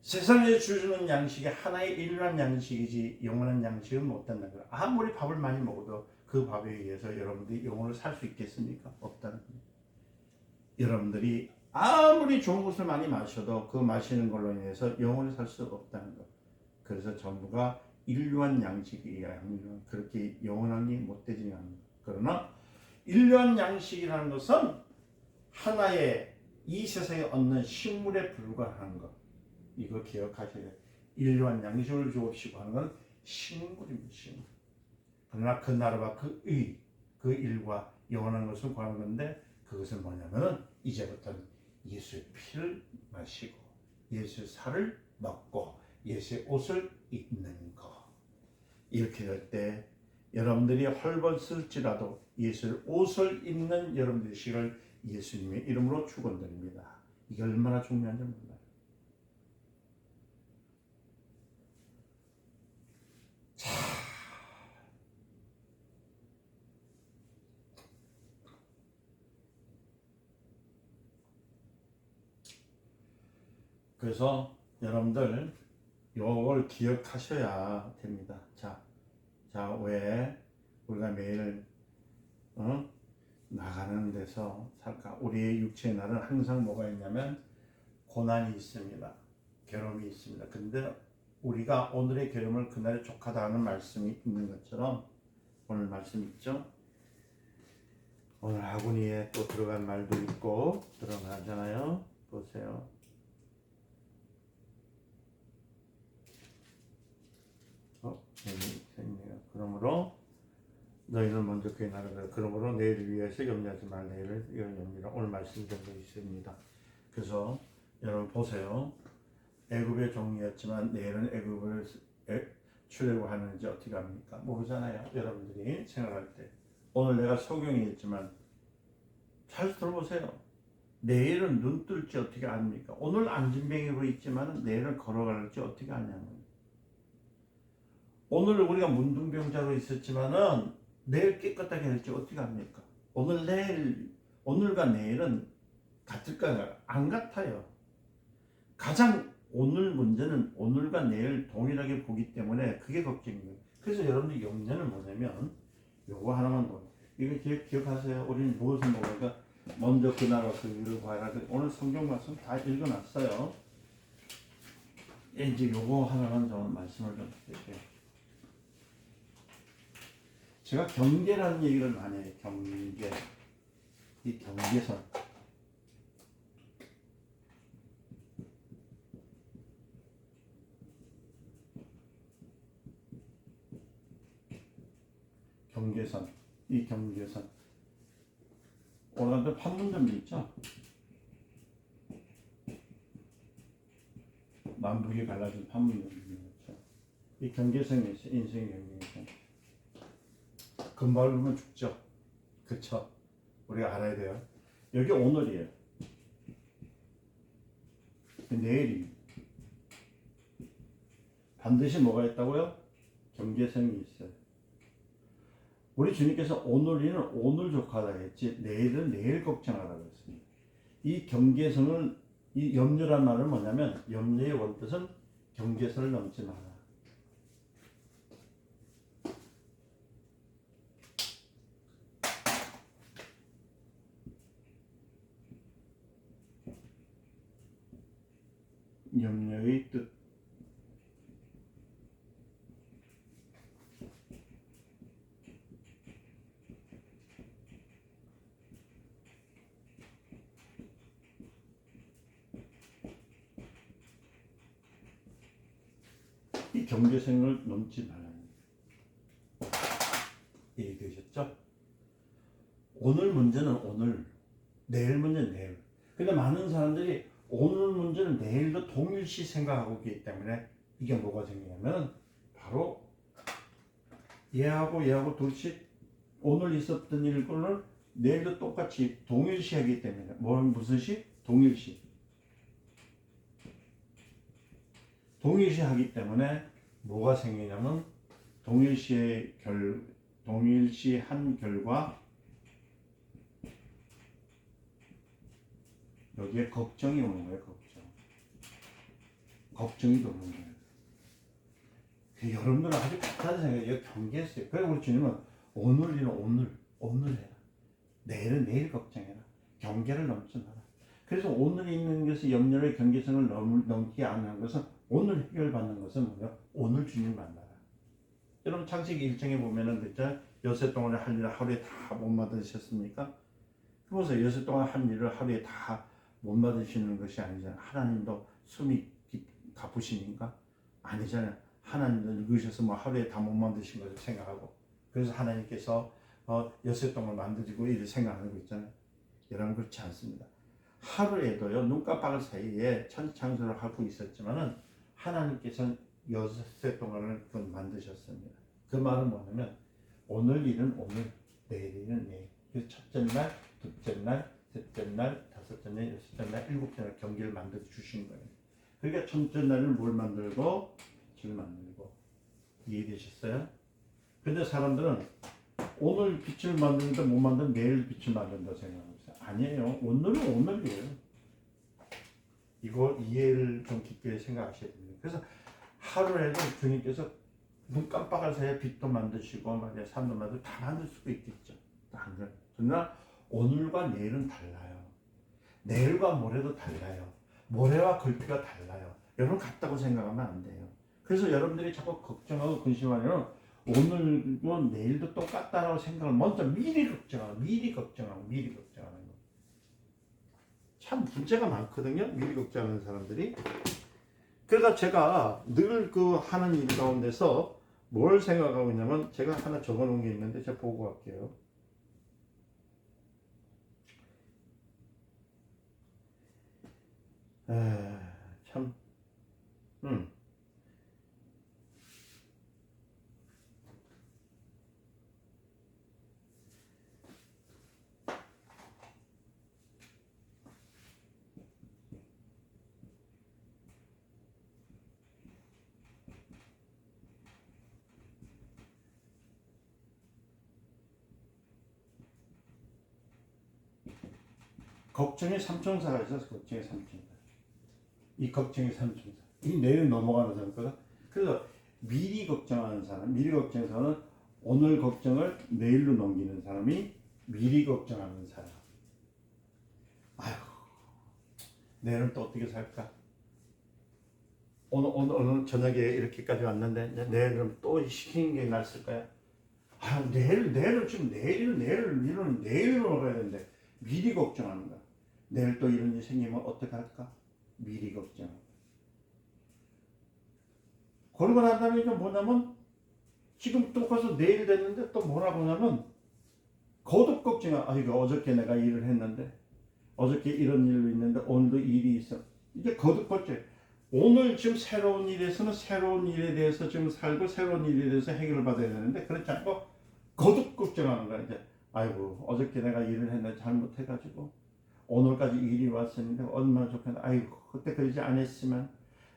세상에 주는 양식이 하나의 일반 양식이지 영원한 양식은 못 된다는 거예요. 아무리 밥을 많이 먹어도 그 밥에 의해서 여러분들이 영혼을 살 수 있겠습니까? 없다는 거예요. 여러분들이 아무리 좋은 것을 많이 마셔도 그 마시는 걸로 인해서 영혼을 살 수 없다는 거. 그래서 전부가 일반 양식이야. 그렇게 영원하니 못 되지 않는 거. 그러나 일반 양식이라는 것은 하나의 이 세상에 얻는 식물에 불과한 것. 이거 기억하셔야 돼요. 일반 양식을 주옵시고 하는 건 식물입니다. 식물. 그러나 그 나라와 그 의, 그 일과 영원한 것을 구하는 건데 그것은 뭐냐면은 이제부터는 예수의 피를 마시고 예수의 살을 먹고 예수의 옷을 입는 거. 이렇게 될 때 여러분들이 헐벗을지라도 예수의 옷을 입는 여러분들의 시를 예수님의 이름으로 축원드립니다. 이게 얼마나 중요한지 몰라요. 자, 그래서 여러분들 이걸 기억하셔야 됩니다. 자, 왜 우리가 매일 나가는 데서 살까? 우리의 육체의 날은 항상 뭐가 있냐면 고난이 있습니다. 괴로움이 있습니다. 근데 우리가 오늘의 괴로움을 그날의 족하다 하는 말씀이 있는 것처럼 오늘 말씀 있죠? 오늘 아구니에 또 들어간 말도 있고 들어가잖아요. 보세요. 생명이요. 그러므로 너희는 먼저 그의 나라를 그러므로 내일을 위해서 염려하지 말 내일을 염려하라. 오늘 말씀 정도 있습니다. 그래서 여러분 보세요. 애굽의 종이었지만 내일은 애굽을 출애굽하는지 어떻게 합니까? 모르잖아요. 여러분들이 생각할 때 오늘 내가 소경이 있지만 잘 들어보세요. 내일은 눈 뜰지 어떻게 압니까? 오늘 안진뱅이로 있지만 내일은 걸어갈지 어떻게 아냐면 오늘 우리가 문둥병자로 있었지만은 내일 깨끗하게 할지 어떻게 합니까? 오늘과 내일은 같을까요? 안 같아요. 가장 오늘 문제는 오늘과 내일 동일하게 보기 때문에 그게 걱정이에요. 그래서 여러분들 염려는 뭐냐면 요거 하나만 더. 이거 기억하세요. 우리는 무엇을 먹을까? 먼저 그 나라 그 일을 구하라. 오늘 성경 말씀 다 읽어놨어요. 이제 요거 하나만 더 말씀을 좀 드릴게요. 제가 경계라는 얘기를 많이 해요. 경계. 이 경계선. 경계선. 이 경계선. 오늘도 판문점이 있죠? 남북이 갈라진 판문점이 있죠. 이 경계선이 있어요. 인생의 경계선. 금방 보면 죽죠. 그쵸? 우리가 알아야 돼요. 여기 오늘이에요. 내일이 반드시 뭐가 있다고요? 경계선이 있어요. 우리 주님께서 오늘이는 오늘 족하다 했지 내일은 내일 걱정하라고 했습니다. 이 경계선을 이 염려란 말은 뭐냐면 염려의 원뜻은 경계선을 넘지 마라. 염려의 뜻. 이 경계선을 넘지 말라는 얘기되셨죠? 오늘 문제는 오늘, 내일 문제는 내일. 근데 많은 사람들이 오늘 문제는 내일도 동일시 생각하고 있기 때문에 이게 뭐가 생기냐면 바로 얘하고 둘이 오늘 있었던 일을 내일도 똑같이 동일시 하기 때문에 무슨 시? 동일시. 동일시 하기 때문에 뭐가 생기냐면 동일시한 결과 여기에 걱정이 오는 거예요. 걱정이 도는 거예요. 여러분들은 아주 간단한 생각이에요. 경계했어요. 그래서 우리 주님은 오늘 일은 오늘 해라. 내일은 내일 걱정해라. 경계를 넘지 마라. 그래서 오늘 있는 것이 염려의 경계선을 넘지 않는 것은 오늘 해결받는 것은 뭐냐? 오늘 주님 만나라. 여러분 창세기 1장에 보면은 그죠? 여섯 동안에 할 일을 하루에 다 못 받으셨습니까? 그래서 여섯 동안 한 일을 하루에 다 못 받으시는 것이 아니잖아요. 하나님도 숨이 가쁘시니까 아니잖아요. 하나님도 늙으셔서 뭐 하루에 다 못 만드신 것을 생각하고 그래서 하나님께서 여섯 동안 만드시고 이렇게 생각하는 거 있잖아요. 여러분 그렇지 않습니다. 하루에도요 눈 깜빡할 사이에 천지창조를 하고 있었지만은 하나님께서는 여섯 동안을 만드셨습니다. 그 말은 뭐냐면 오늘 일은 오늘, 내일 일은 내일. 그래서 첫째 날, 둘째 날, 셋째 날, 다섯째 날, 여섯째 날, 일곱째 날 경기를 만들어 주신 거예요. 그러니까 첫째 날은 뭘 만들고 빛을 만들고. 이해되셨어요? 근데 사람들은 오늘 빛을 만드는데 못 만든 내일 빛을 만든다 생각하고 있어요. 아니에요. 오늘은 오늘이에요. 이거 이해를 좀 깊게 생각하셔야 됩니다. 그래서 하루에도 주님께서 눈 깜빡할 사이에 빛도 만드시고 말이야 산도 만들고 다 만들 수도 있겠죠. 그러나 오늘과 내일은 달라요. 내일과 모레도 달라요. 모레와 글피가 달라요. 여러분 같다고 생각하면 안 돼요. 그래서 여러분들이 자꾸 걱정하고 근심하면 오늘도 내일도 똑같다라고 생각을 먼저 미리 걱정하는 거. 참 문제가 많거든요. 미리 걱정하는 사람들이. 그러니까 제가 늘 그 하는 일 가운데서 뭘 생각하고 있냐면 제가 하나 적어 놓은 게 있는데 제가 보고 갈게요. 참 걱정의 삼총사가 있어서 걱정의 삼총사. 이 걱정의 삼총사. 이 내일 넘어가는 사람거든. 그래서 미리 걱정하는 사람, 미리 걱정하는 사람은 오늘 걱정을 내일로 넘기는 사람이 미리 걱정하는 사람. 아휴, 내일은 또 어떻게 살까? 오늘 저녁에 이렇게까지 왔는데 내일은 또 시키는 게 낫을 거야. 아, 내일은 지금 내일로 먹어야 되는데 미리 걱정하는 거야. 내일 또 이런 일이 생기면 어떻게 할까? 미리 걱정. 그러고 난 다음에 이제 뭐냐면 지금 또 가서 내일 됐는데 또 뭐라고 하냐면 거듭 걱정해. 아 이거 어저께 내가 일을 했는데 어저께 이런 일도 있는데 오늘도 일이 있어. 이제 거듭 걱정. 오늘 지금 새로운 일에서는 새로운 일에 대해서 지금 살고 새로운 일에 대해서 해결을 받아야 되는데 그렇지 않고 거듭 걱정하는 거야. 이제 아이고 어저께 내가 일을 했는데 잘못해가지고 오늘까지 일이 왔었는데 얼마나 좋겠나. 아이고 그때 그러지 않았으면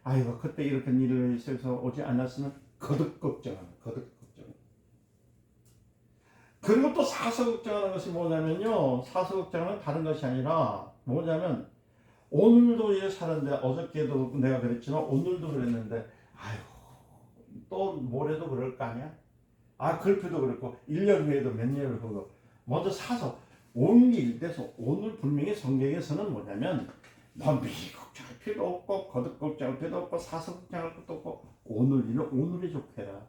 아이고 그때 이렇게 일을 있어서 오지 않았으면 거듭 걱정하는 거듭 걱정. 그리고 또 사서 걱정하는 것이 뭐냐면요. 사서 걱정은 다른 것이 아니라 뭐냐면 오늘도 이래 살았는데 어저께도 내가 그랬지만 오늘도 그랬는데 아이고 또 모레도 그럴 거 아니야? 아 글피도 그렇고 1년 후에도 몇 년 후도 먼저 사서 온 일 돼서 오늘 분명히 성경에서는 뭐냐면 너 미리 걱정할 필요도 없고 거듭 걱정할 필요도 없고 사서 걱정할 것도 없고 오늘 일은 오늘이 좋게라.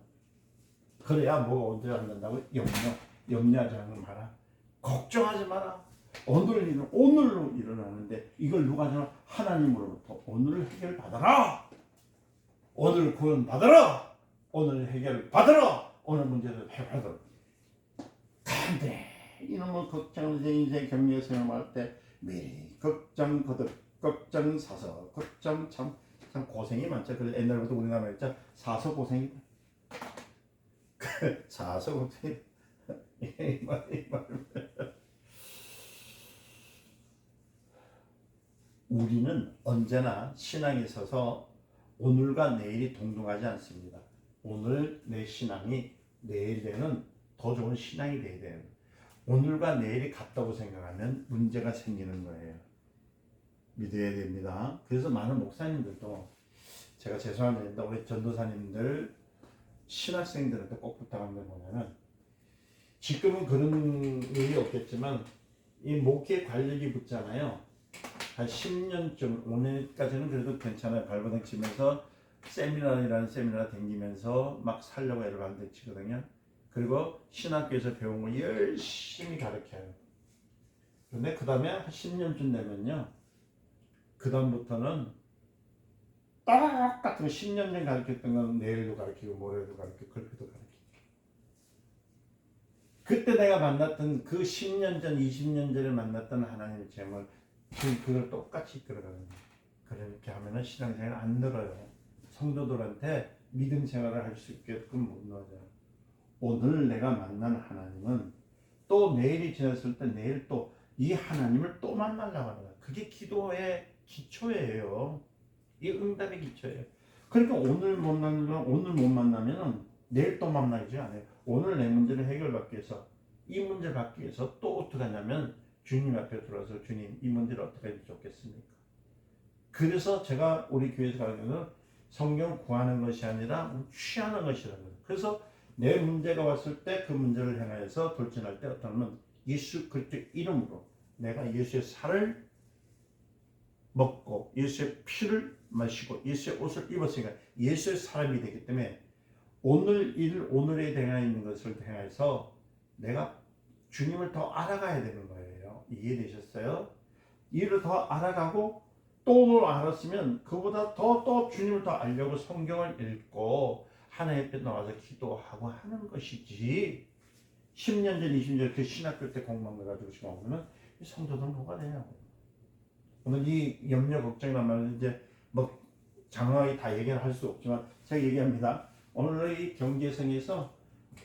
그래야 뭐가 언제 안 된다고 염려하지 마라. 걱정하지 마라. 오늘 일은 오늘로 일어나는데 이걸 누가 하냐? 하나님으로부터 오늘 해결 받아라. 오늘 구원 받아라. 오늘 해결 받아라. 오늘 문제를 해결받아라. 근데 이놈의 걱정을 내 인생 경리에 사용할 때 미리 걱정 거듭 걱정 사서 걱정 참 고생이 많죠. 그래서 옛날부터 우리나라 했죠. 사서 고생이다. 사서 고생. 이 말. 우리는 언제나 신앙에 있어서 오늘과 내일이 동등하지 않습니다. 오늘 내 신앙이 내일에는 더 좋은 신앙이 돼야 돼요. 오늘과 내일이 같다고 생각하면 문제가 생기는 거예요. 믿어야 됩니다. 그래서 많은 목사님들도 제가 죄송한 일인데 우리 전도사님들 신학생들한테 꼭 부탁하는 게 뭐냐면 지금은 그런 일이 없겠지만 이 목회 관력이 붙잖아요. 한 10년쯤 5년까지는 그래도 괜찮아요. 발버둥 치면서 세미나라는 세미나 다니면서 막 살려고 애를 발버둥 치거든요. 그리고 신학교에서 배운 거 열심히 가르쳐요. 근데 그 다음에 한 10년쯤 되면요. 그 다음부터는 똑같은 10년 전 가르쳤던 건 내일도 가르치고 모레도 가르치고 글피도 가르치고 그때 내가 만났던 그 10년 전 20년 전에 만났던 하나님의 제목을 지금 그걸 똑같이 이끌어가는 거예요. 그렇게 하면은 신앙생활 안 늘어요. 성도들한테 믿음 생활을 할 수 있게끔 못 넣어요. 오늘 내가 만난 하나님은 또 내일이 지났을 때 내일 또 이 하나님을 또 만나려고 하는 거예요. 그게 기도의 기초예요. 이 응답의 기초예요. 그러니까 오늘 못 만나면 내일 또 만나지 않아요. 오늘 내 문제를 해결받기 위해서 이 문제를 받기 위해서 또 어떻게 하냐면 주님 앞에 들어와서 주님 이 문제를 어떻게 하면 좋겠습니까? 그래서 제가 우리 교회에서 가르치는 성경 구하는 것이 아니라 취하는 것이라는 거예요. 그래서 내 문제가 왔을 때 그 문제를 향해서 돌진할 때 어떤 면 예수 그리스도 이름으로 내가 예수의 살을 먹고 예수의 피를 마시고 예수의 옷을 입었으니까 예수의 사람이 되기 때문에 오늘 일 오늘에 대해 있는 것을 향해서 내가 주님을 더 알아가야 되는 거예요. 이해되셨어요? 이를 더 알아가고 또 알았으면 그보다 더 주님을 더 알려고 성경을 읽고 하나님 앞에 나와서 기도하고 하는 것이지 10년 전 20년 전 그 신학교 때 공부한 거 가지고 지금 오면 성도들은 뭐가 돼요? 오늘 이 염려 걱정이란 말은 이제 뭐 장황하게 다 얘기를 할 수 없지만 제가 얘기합니다. 오늘 이 경계성에서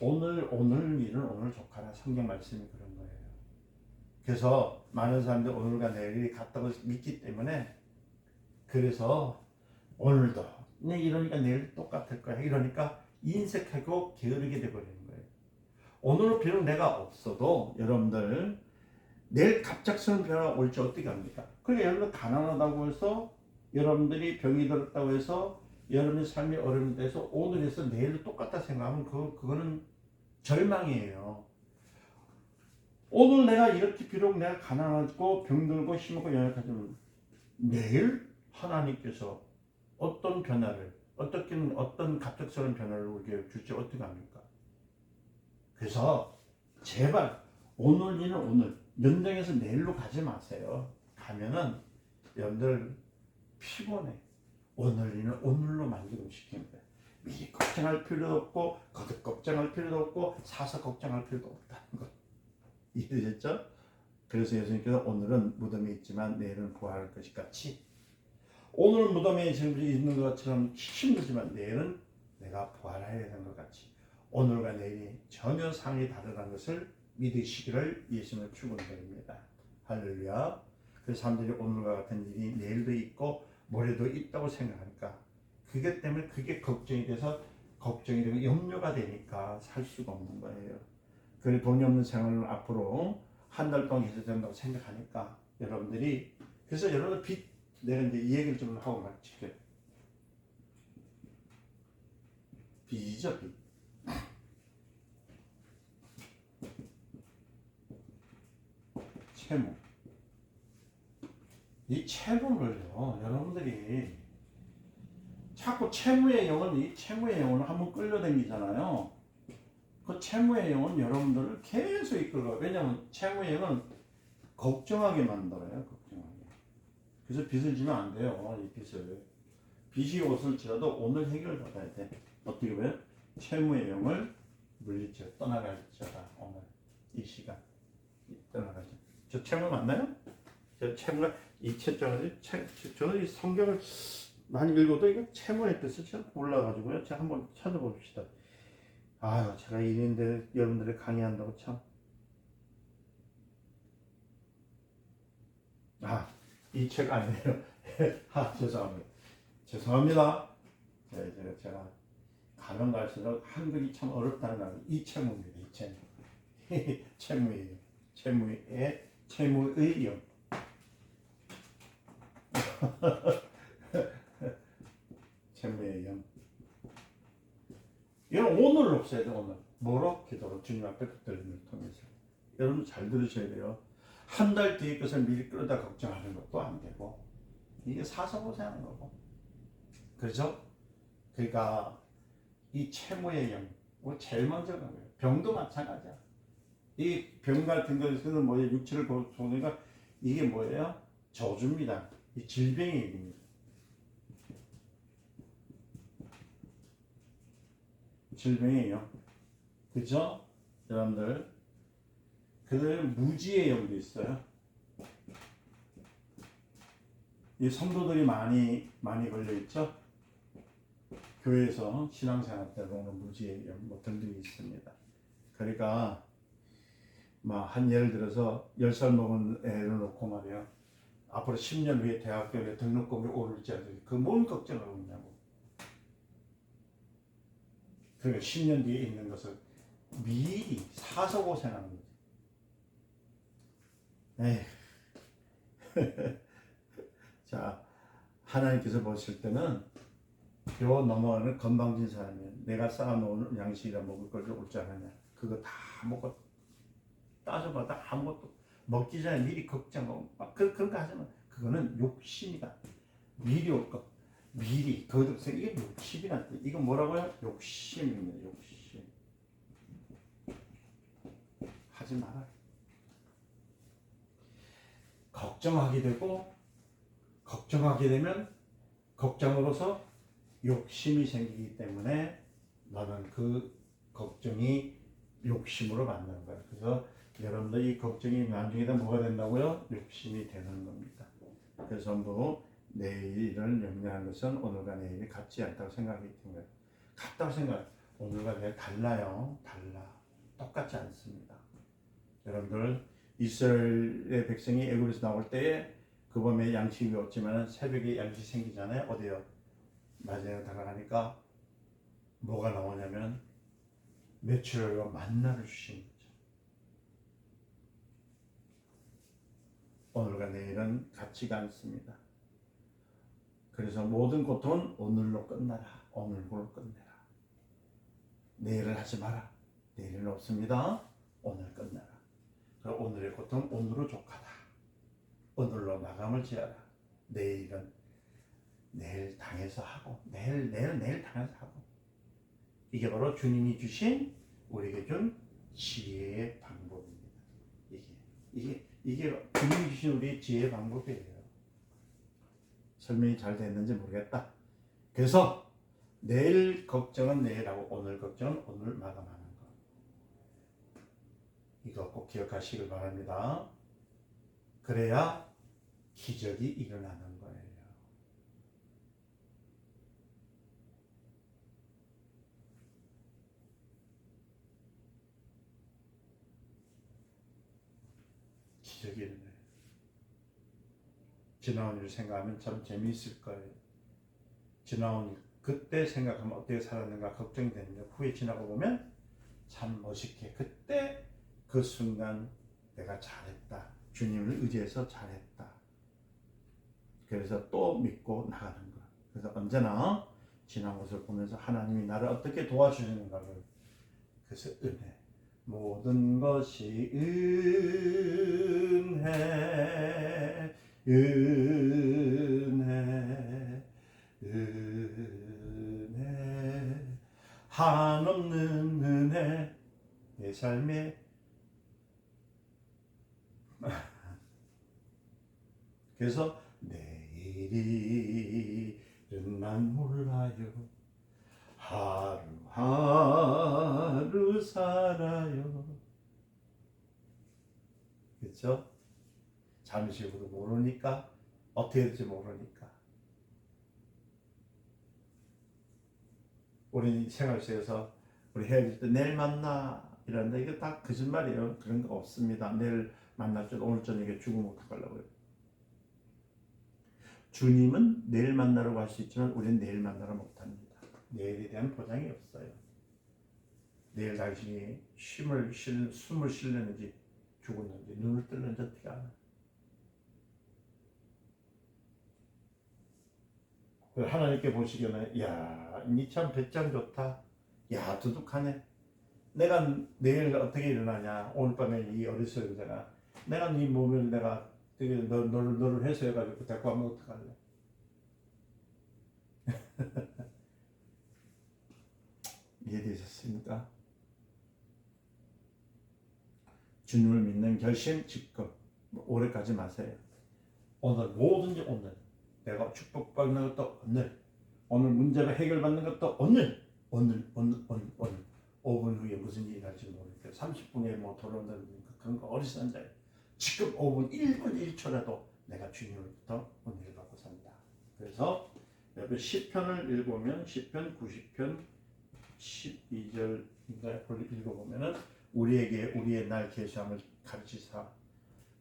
오늘 일은 오늘 족하라 성경 말씀이 그런 거예요. 그래서 많은 사람들이 오늘과 내일이 같다고 믿기 때문에 그래서 오늘도 이러니까 내일 똑같을 거야. 이러니까 인색하고 게으르게 돼버리는 거예요. 오늘 비록 내가 없어도 여러분들 내일 갑작스러운 변화가 올지 어떻게 합니까? 그러니까 여러분들 가난하다고 해서 여러분들이 병이 들었다고 해서 여러분의 삶이 어려운 데서 오늘에서 내일도 똑같다 생각하면 그거는 절망이에요. 오늘 내가 이렇게 비록 내가 가난하고 병들고 힘없고 연약하지만 내일 하나님께서 어떤 변화를 어떤 갑작스러운 변화를 우리에게 줄지 어떻게 합니까? 그래서 제발 오늘 일은 오늘 연장해서 내일로 가지 마세요. 가면은 여러분들 피곤해. 오늘 일은 오늘로 만족시키는 거예요. 미리 걱정할 필요도 없고 거듭 걱정할 필요도 없고 사서 걱정할 필요도 없다는 거. 이해되셨죠? 그래서 예수님께서 오늘은 무덤에 있지만 내일은 부활할 것이 같이 오늘 무덤에 있는 것처럼 힘들지만 내일은 내가 부활해야 되는 것 같이 오늘과 내일이 전혀 상이 다르다는 것을 믿으시기를 예수님을 축원드립니다. 할렐루야. 그래서 사람들이 오늘과 같은 일이 내일도 있고 모레도 있다고 생각하니까 그것 때문에 그게 걱정이 돼서 걱정이 되고 염려가 되니까 살 수가 없는 거예요. 그리고 돈이 없는 생활을 앞으로 한 달 동안 계속 된다고 생각하니까 여러분들이 그래서 여러분들 내가 이제 이 얘기를 좀 하고 마칠게요. 빚이죠, 빚. 채무. 이 채무를요, 여러분들이 자꾸 채무의 영혼을 한번 끌려다니잖아요. 그 채무의 영혼 여러분들을 계속 이끌어가요. 왜냐하면 채무의 영혼은 걱정하게 만들어요. 걱정하게. 그래서 빚을 지면 안 돼요. 이 빚을. 빚이 옷을 지어도 오늘 해결받아야 돼. 어떻게 보면 채무의 영을 물리쳐 떠나갈지어다. 오늘 이 시간 떠나가죠. 저 채무 맞나요? 저 채무가 이 채점을 저는 이 성경을 많이 읽어도 이거 채무의 뜻을 잘 몰라가지고요. 제가 한번 찾아봅시다. 아유, 제가 일인데 여러분들이 강의한다고 참. 이 책 아니에요. 죄송합니다. 제가 가면 갈수록 한글이 참 어렵다는 걸 이 채무입니다. 이 채무. 채무예요. 채무의 영. 채무 여러분 오늘 없어야 돼. 오늘 뭐로? 기도로 주님 앞에 붙들림을 통해서. 여러분 잘 들으셔야 돼요. 한 달 뒤에 것을 미리 끌어다 걱정하는 것도 안 되고 이게 사서고생하는 거고. 그렇죠? 그러니까 이 채무의 영, 제일 먼저 는 거예요. 병도 마찬가지야. 이 병 같은 것에서는 뭐예요? 육체를 고통하니까 이게 뭐예요? 저주입니다. 이 질병의 얘기입니다. 질병이에요. 그죠? 여러분들. 그들 무지의 영도 있어요. 이 성도들이 많이 걸려 있죠. 교회에서 신앙생활 때 보면 무지의 영 뭐 등등이 있습니다. 그러니까 한 예를 들어서 10살 먹은 애를 놓고 말이야. 앞으로 10년 후에 대학교에 등록금이 오를지 안 오를지 그뭔 걱정을 하고 있냐고. 그러니까 10년 뒤에 있는 것을 미리 사서 고생하는 거지. 에휴. 자, 하나님께서 보실 때는 요 넘어가는 건방진 사람이야. 내가 쌓아놓은 양식이라 먹을 걸 올 줄 알았냐. 그거 다 먹고 따져봐도 아무것도 먹기 전에 미리 걱정하고 막 그런 거 하지만 그거는 욕심이다. 미리 올 거. 미리 거듭생 이게 욕심이란 뜻. 이거 뭐라고요? 욕심입니다. 욕심. 하지 마라. 걱정하게 되고 걱정하게 되면 걱정으로서 욕심이 생기기 때문에 너는 그 걱정이 욕심으로 만드는 거야. 그래서 여러분들 이 걱정이 나중에 뭐가 된다고요? 욕심이 되는 겁니다. 그래서 전부 내일을 염려하는 것은 오늘과 내일이 같지 않다고 생각하기 때문에 같다고 생각. 오늘과 내일 달라요. 달라. 똑같지 않습니다. 여러분들 이스라엘의 백성이 애굽에서 나올 때에 그 밤에 양식이 없지만 새벽에 양식이 생기잖아요. 어디요? 낮에 다가가니까 뭐가 나오냐면 메추라기와 만나를 주신 거죠. 오늘과 내일은 같지가 않습니다. 그래서 모든 고통은 오늘로 끝나라. 오늘로 끝내라. 내일을 하지 마라. 내일은 없습니다. 오늘 끝내라. 그럼 오늘의 고통 오늘로 족하다. 오늘로 마감을 지어라. 내일은 내일 당해서 하고 내일 당해서 하고. 이게 바로 주님이 주신 우리에게 준 지혜의 방법입니다. 이게 주님이 주신 우리의 지혜의 방법이에요. 설명이 잘 됐는지 모르겠다. 그래서 내일 걱정은 내일하고 오늘 걱정은 오늘 마감하는 거. 이거 꼭 기억하시길 바랍니다. 그래야 기적이 일어나는 거예요. 기적이 일어나요. 지나온 일 생각하면 참 재미있을 거예요. 지나온 일, 그때 생각하면 어떻게 살았는가 걱정이 되는데 후에 지나고 보면 참 멋있게 그때 그 순간 내가 잘했다. 주님을 의지해서 잘했다. 그래서 또 믿고 나가는 것. 그래서 언제나 지난 것을 보면서 하나님이 나를 어떻게 도와주시는가를. 그래서 은혜. 모든 것이 은혜, 은혜, 은혜, 한없는 은혜, 내 삶에. 그래서 내일은 난 몰라요. 하루하루 살아요. 그렇죠? 잠시도 모르니까 어떻게 될지 모르니까. 우리 생활 속에서 우리 헤어질 때 내일 만나 이런데 이거 다 거짓말이에요. 그런 거 없습니다. 내일 만날 줄 오늘 저녁에 죽으면 어떡하려고요. 주님은 내일 만나라고 할 수 있지만 우리는 내일 만나라 못합니다. 내일에 대한 보장이 없어요. 내일 당신이 숨을 쉬려는지 죽었는지 눈을 뜰는지 어떻게 알아? 하나님께 보시기에는 야, 니 참 배짱 좋다. 야, 두둑하네. 내가 내일 어떻게 일어나냐? 오늘 밤에 이 어리석은 자가 내가 네 몸을 내가 되게 너를 해소해가지고 데리고 가면 어떡할래? 이해되셨습니까? 주님을 믿는 결심 지금 오래까지 마세요. 오늘 뭐든지 오늘 내가 축복받는 것도 오늘 문제가 해결받는 것도 오늘 5분 후에 무슨 일이 날지 모르니까 30분에 뭐 돌아온다는 그런 거 어리석은 자예요. 지금 5분 1분 1초라도 내가 주님으로부터 은혜를 받고 산다. 그래서 여러분 시편을 읽으면 시편 90편 12절인가요? 읽어보면은 우리에게 우리의 날 계시함을 가르치사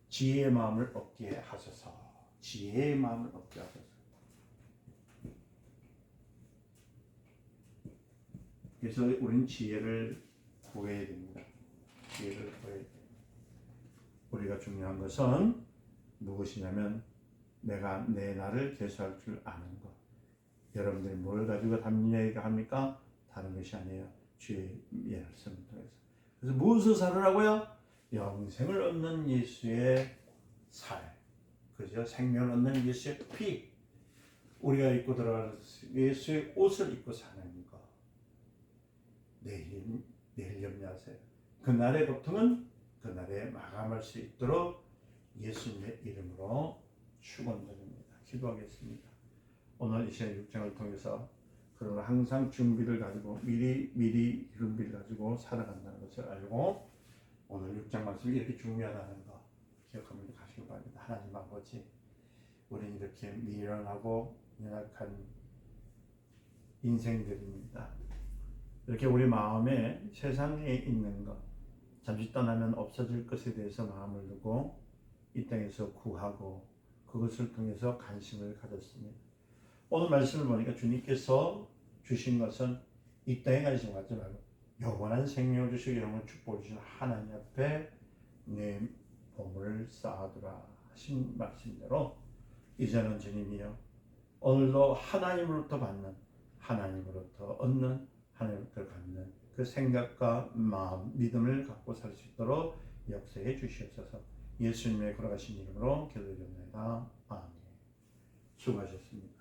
지혜의 마음을 얻게 하소서. 지혜의 마음을 얻게 하소서. 그래서 우리는 지혜를 구해야 됩니다. 지혜를 구해야 됩니다. 우리가 중요한 것은 무엇이냐면 내가 내 날을 계수할 줄 아는 것. 여러분들이 뭘 가지고 담력이가 합니까? 다른 것이 아니에요. 주의 말씀을 통해서. 그래서 무엇을 살으라고요? 영생을 얻는 예수의 살. 그죠? 생명을 얻는 예수의 피. 우리가 입고 들어갈 예수의 옷을 입고 사는 것. 내일 염려하세요. 그날의 고통은 그날에 마감할 수 있도록 예수님의 이름으로 축원드립니다. 기도하겠습니다. 오늘 이 시간 6장을 통해서 그러나 항상 준비를 가지고 미리 준비를 가지고 살아간다는 것을 알고 오늘 6장 말씀이 이렇게 중요하다는 거 기억하면서 가시기 바랍니다. 하나님 아버지, 우리는 이렇게 미련하고 연약한 인생들입니다. 이렇게 우리 마음에 세상에 있는 것, 잠시 떠나면 없어질 것에 대해서 마음을 두고 이 땅에서 구하고 그것을 통해서 관심을 가졌습니다. 오늘 말씀을 보니까 주님께서 주신 것은 이 땅에 가지신 것 같지 말고 영원한 생명을 주시고 영원한 축복을 주신 하나님 앞에 내 보물을 쌓아두라 하신 말씀대로 이제는 주님이여 오늘도 하나님으로부터 받는 하나님으로부터 얻는 하나님으로부터 갖는 그 생각과 마음, 믿음을 갖고 살 수 있도록 역사해 주시옵소서. 예수님의 걸어가신 이름으로 기도드립니다. 아멘. 수고하셨습니다.